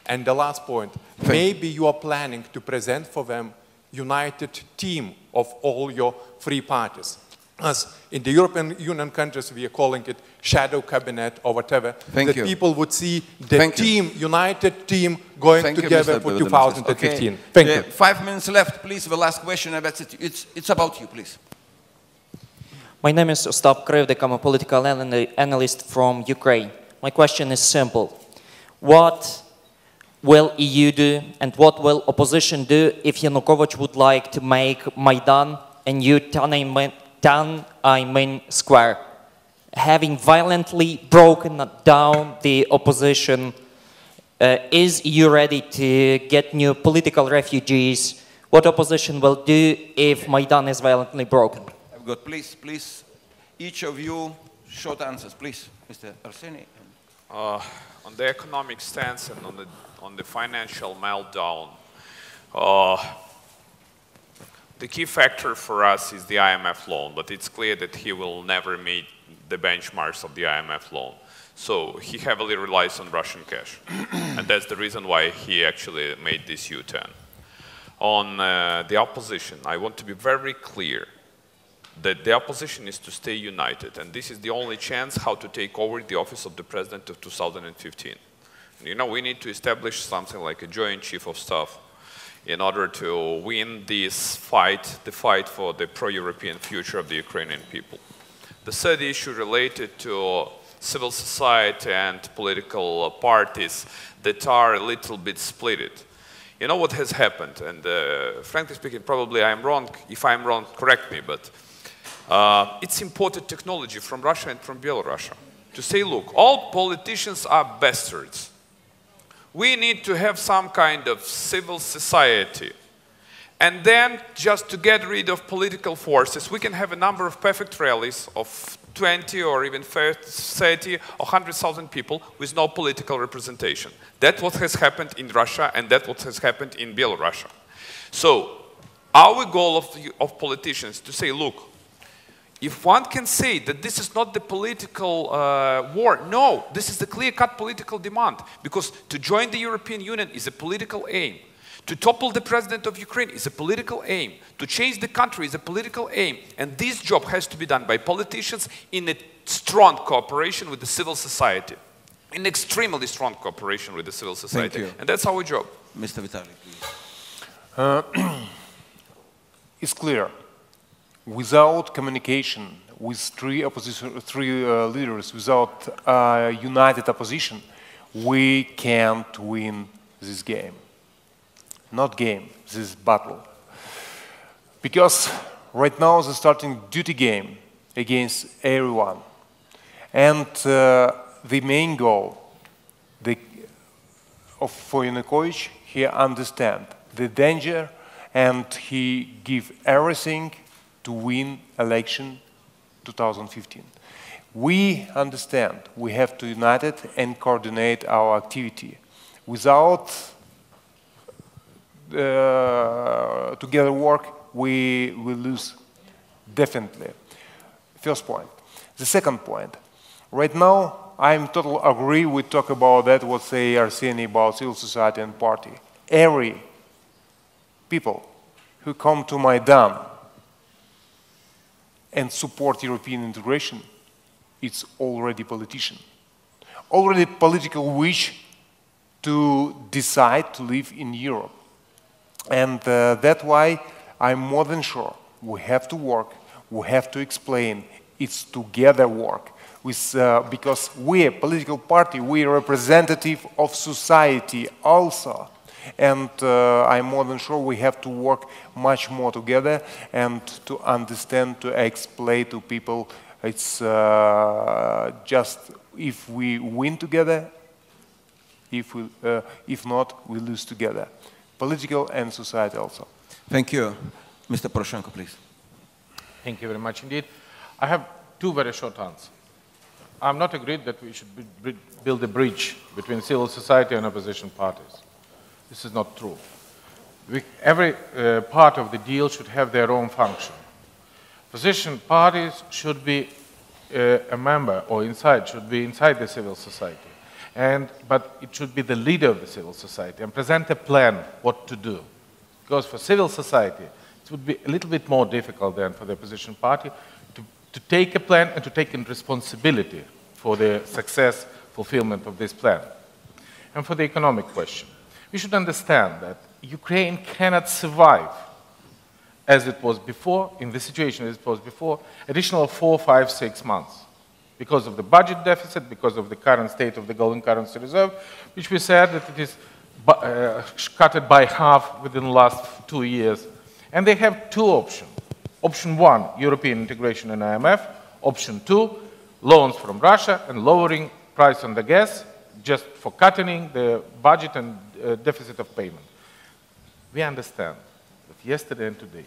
S11: And the last point, maybe you are planning to present for them united team of all your free parties. As in the European Union countries, we are calling it shadow cabinet or whatever, that people would see the team, united team going together for 2015.
S1: Okay.
S11: Thank you.
S1: 5 minutes left, please. The last question, and that's it. It's about you, please.
S12: My name is Ostap Krivdik. I'm a political analyst from Ukraine. My question is simple. What will EU do and what will opposition do if Yanukovych would like to make Maidan a new Tiananmen Square? Having violently broken down the opposition, is EU ready to get new political refugees? What opposition will do if Maidan is violently broken?
S1: I've got, please, each of you, short answers, please. Mr. Arseny.
S3: On the economic stance and on the financial meltdown, the key factor for us is the IMF loan, but it's clear that he will never meet the benchmarks of the IMF loan. So he heavily relies on Russian cash. And that's the reason why he actually made this U-turn. On the opposition, I want to be very clear that the opposition is to stay united, and this is the only chance how to take over the office of the president of 2015. You know, we need to establish something like a joint chief of staff in order to win this fight, the fight for the pro-European future of the Ukrainian people. The third issue related to civil society and political parties that are a little bit splitted. You know what has happened, and frankly speaking, probably I'm wrong. If I'm wrong, correct me, but it's imported technology from Russia and from Belarus to say, look, all politicians are bastards. We need to have some kind of civil society. And then, just to get rid of political forces, we can have a number of perfect rallies of 20 or even 30 or 100,000 people with no political representation. That's what has happened in Russia, and that's what has happened in Belarus. So, our goal of politicians to say, look, if one can say that this is not the political war, no, this is the clear-cut political demand. Because to join the European Union is a political aim. To topple the president of Ukraine is a political aim. To change the country is a political aim. And this job has to be done by politicians in a strong cooperation with the civil society. In extremely strong cooperation with the civil society.
S1: Thank you.
S3: And that's our job.
S1: Mr. Vitali, please.
S2: It's clear. Without communication with three leaders, without united opposition, we can't win this game. Not game, this battle. Because right now the starting duty game against everyone. And the main goal for Yanukovych, he understands the danger and he give everything to win election 2015. We understand we have to unite it and coordinate our activity. Without together work, we will lose definitely. First point. The second point. Right now, I'm totally agree. We talk about that, what they are saying about civil society and party. Every people who come to Maidan and support European integration, it's already politician. Already political wish to decide to live in Europe. And that's why I'm more than sure we have to work, we have to explain, it's together work. Because we, a political party, we are representative of society also. And I'm more than sure we have to work much more together and to understand, to explain to people, it's just if we win together, if not, we lose together. Political and society also.
S1: Thank you. Mr. Poroshenko, please.
S5: Thank you very much indeed. I have two very short answers. I'm not agreed that we should build a bridge between civil society and opposition parties. This is not true. Every part of the deal should have their own function. Opposition parties should be a member or should be inside the civil society. But it should be the leader of the civil society and present a plan what to do. Because for civil society, it would be a little bit more difficult than for the opposition party to take a plan and to take responsibility for the success, fulfillment of this plan. And for the economic question, we should understand that Ukraine cannot survive as it was before, in the situation as it was before, additional 4, 5, 6 months. Because of the budget deficit, because of the current state of the golden currency reserve, which we said that it is cut by half within the last 2 years. And they have two options. Option 1, European integration in IMF. Option 2, loans from Russia and lowering price on the gas just for cutting the budget and deficit of payment. We understand that yesterday and today,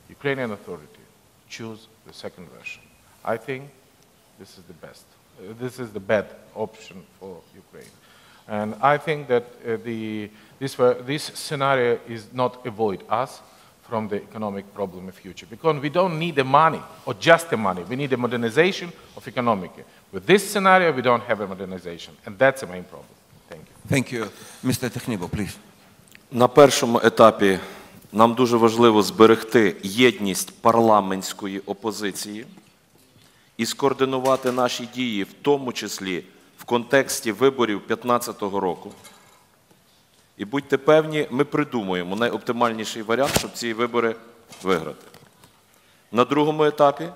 S5: Ukrainian authority choose the second version. I think this is the best. This is the bad option for Ukraine. And I think that this scenario is not avoid us from the economic problem in future. Because we don't need the money, or just the money. We need a modernization of economic. With this scenario, we don't have a modernization. And that's the main problem. Thank you.
S1: Thank you. Mr. Technibo, please.
S6: На першому етапі нам дуже важливо зберегти єдність парламентської опозиції і скоординувати наші дії, в тому числі в контексті виборів 2015 року. І будьте певні, ми придумаємо найоптимальніший варіант, щоб ці вибори виграти. На другому етапі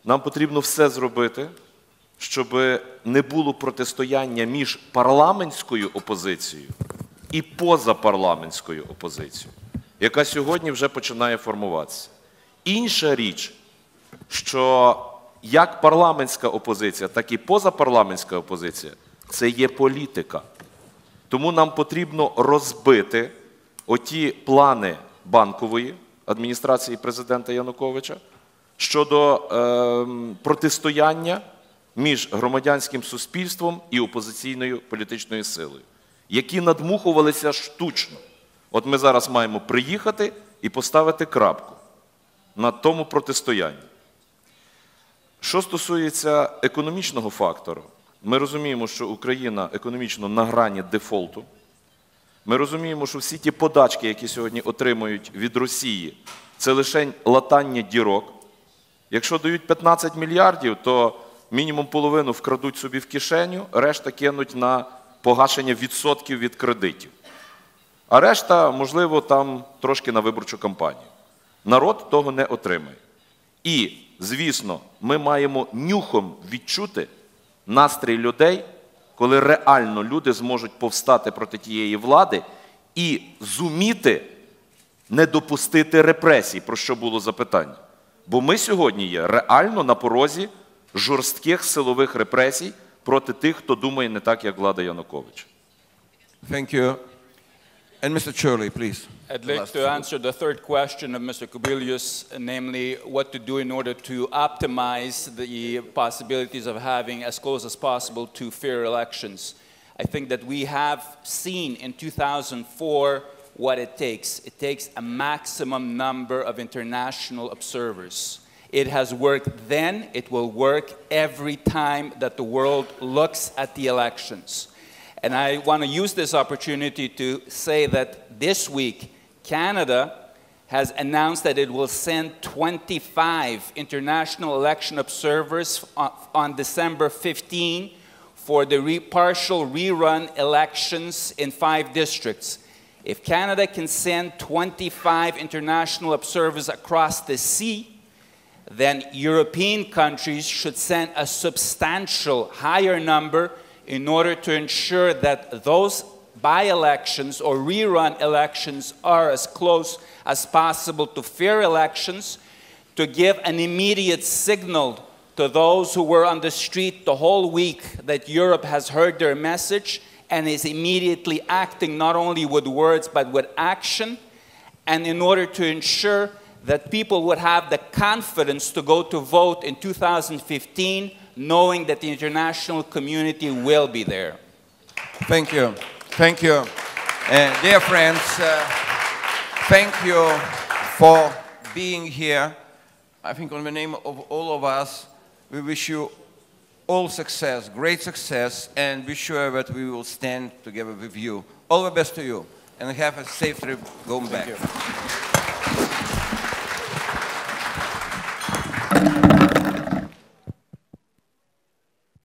S6: нам потрібно все зробити, щоб не було протистояння між парламентською опозицією і позапарламентською опозицією, яка сьогодні вже починає формуватися. Інша річ, що як парламентська опозиція, так і позапарламентська опозиція – це є політика. Тому нам потрібно розбити оті плани Банкової адміністрації президента Януковича щодо протистояння між громадянським суспільством і опозиційною політичною силою, які надмухувалися штучно. От ми зараз маємо приїхати і поставити крапку на тому протистоянні. Що стосується економічного фактору, ми розуміємо, що Україна економічно на грані дефолту. Ми розуміємо, що всі ті подачки, які сьогодні отримують від Росії, це лише латання дірок. Якщо дають 15 мільярдів, то мінімум половину вкрадуть собі в кишеню, решта кинуть на погашення відсотків від кредитів. А решта, можливо, там трошки на виборчу кампанію. Народ того не отримає. І, звісно, ми маємо нюхом відчути настрій людей, коли реально люди зможуть повстати проти тієї влади і зуміти не допустити репресій, про що було запитання. Бо ми сьогодні є реально на порозі жорстких силових репресій проти тих, хто думає не так, як влада Януковича.
S1: Thank you. And Mr. Chorley, please.
S9: I'd like to answer the third question of Mr. Kubilius, namely what to do in order to optimize the possibilities of having as close as possible to fair elections. I think that we have seen in 2004 what it takes. It takes a maximum number of international observers. It has worked then, it will work every time that the world looks at the elections. And I want to use this opportunity to say that this week, Canada has announced that it will send 25 international election observers on December 15 for the partial rerun elections in 5 districts. If Canada can send 25 international observers across the sea, then European countries should send a substantial higher number in order to ensure that those by-elections or rerun elections are as close as possible to fair elections, to give an immediate signal to those who were on the street the whole week that Europe has heard their message and is immediately acting not only with words but with action, and in order to ensure that people would have the confidence to go to vote in 2015, knowing that the international community will be there.
S1: Thank you. Thank you. Dear friends, thank you for being here. I think on the name of all of us, we wish you all success, great success, and be sure that we will stand together with you. All the best to you, and have a safe trip going back.
S9: Thank you.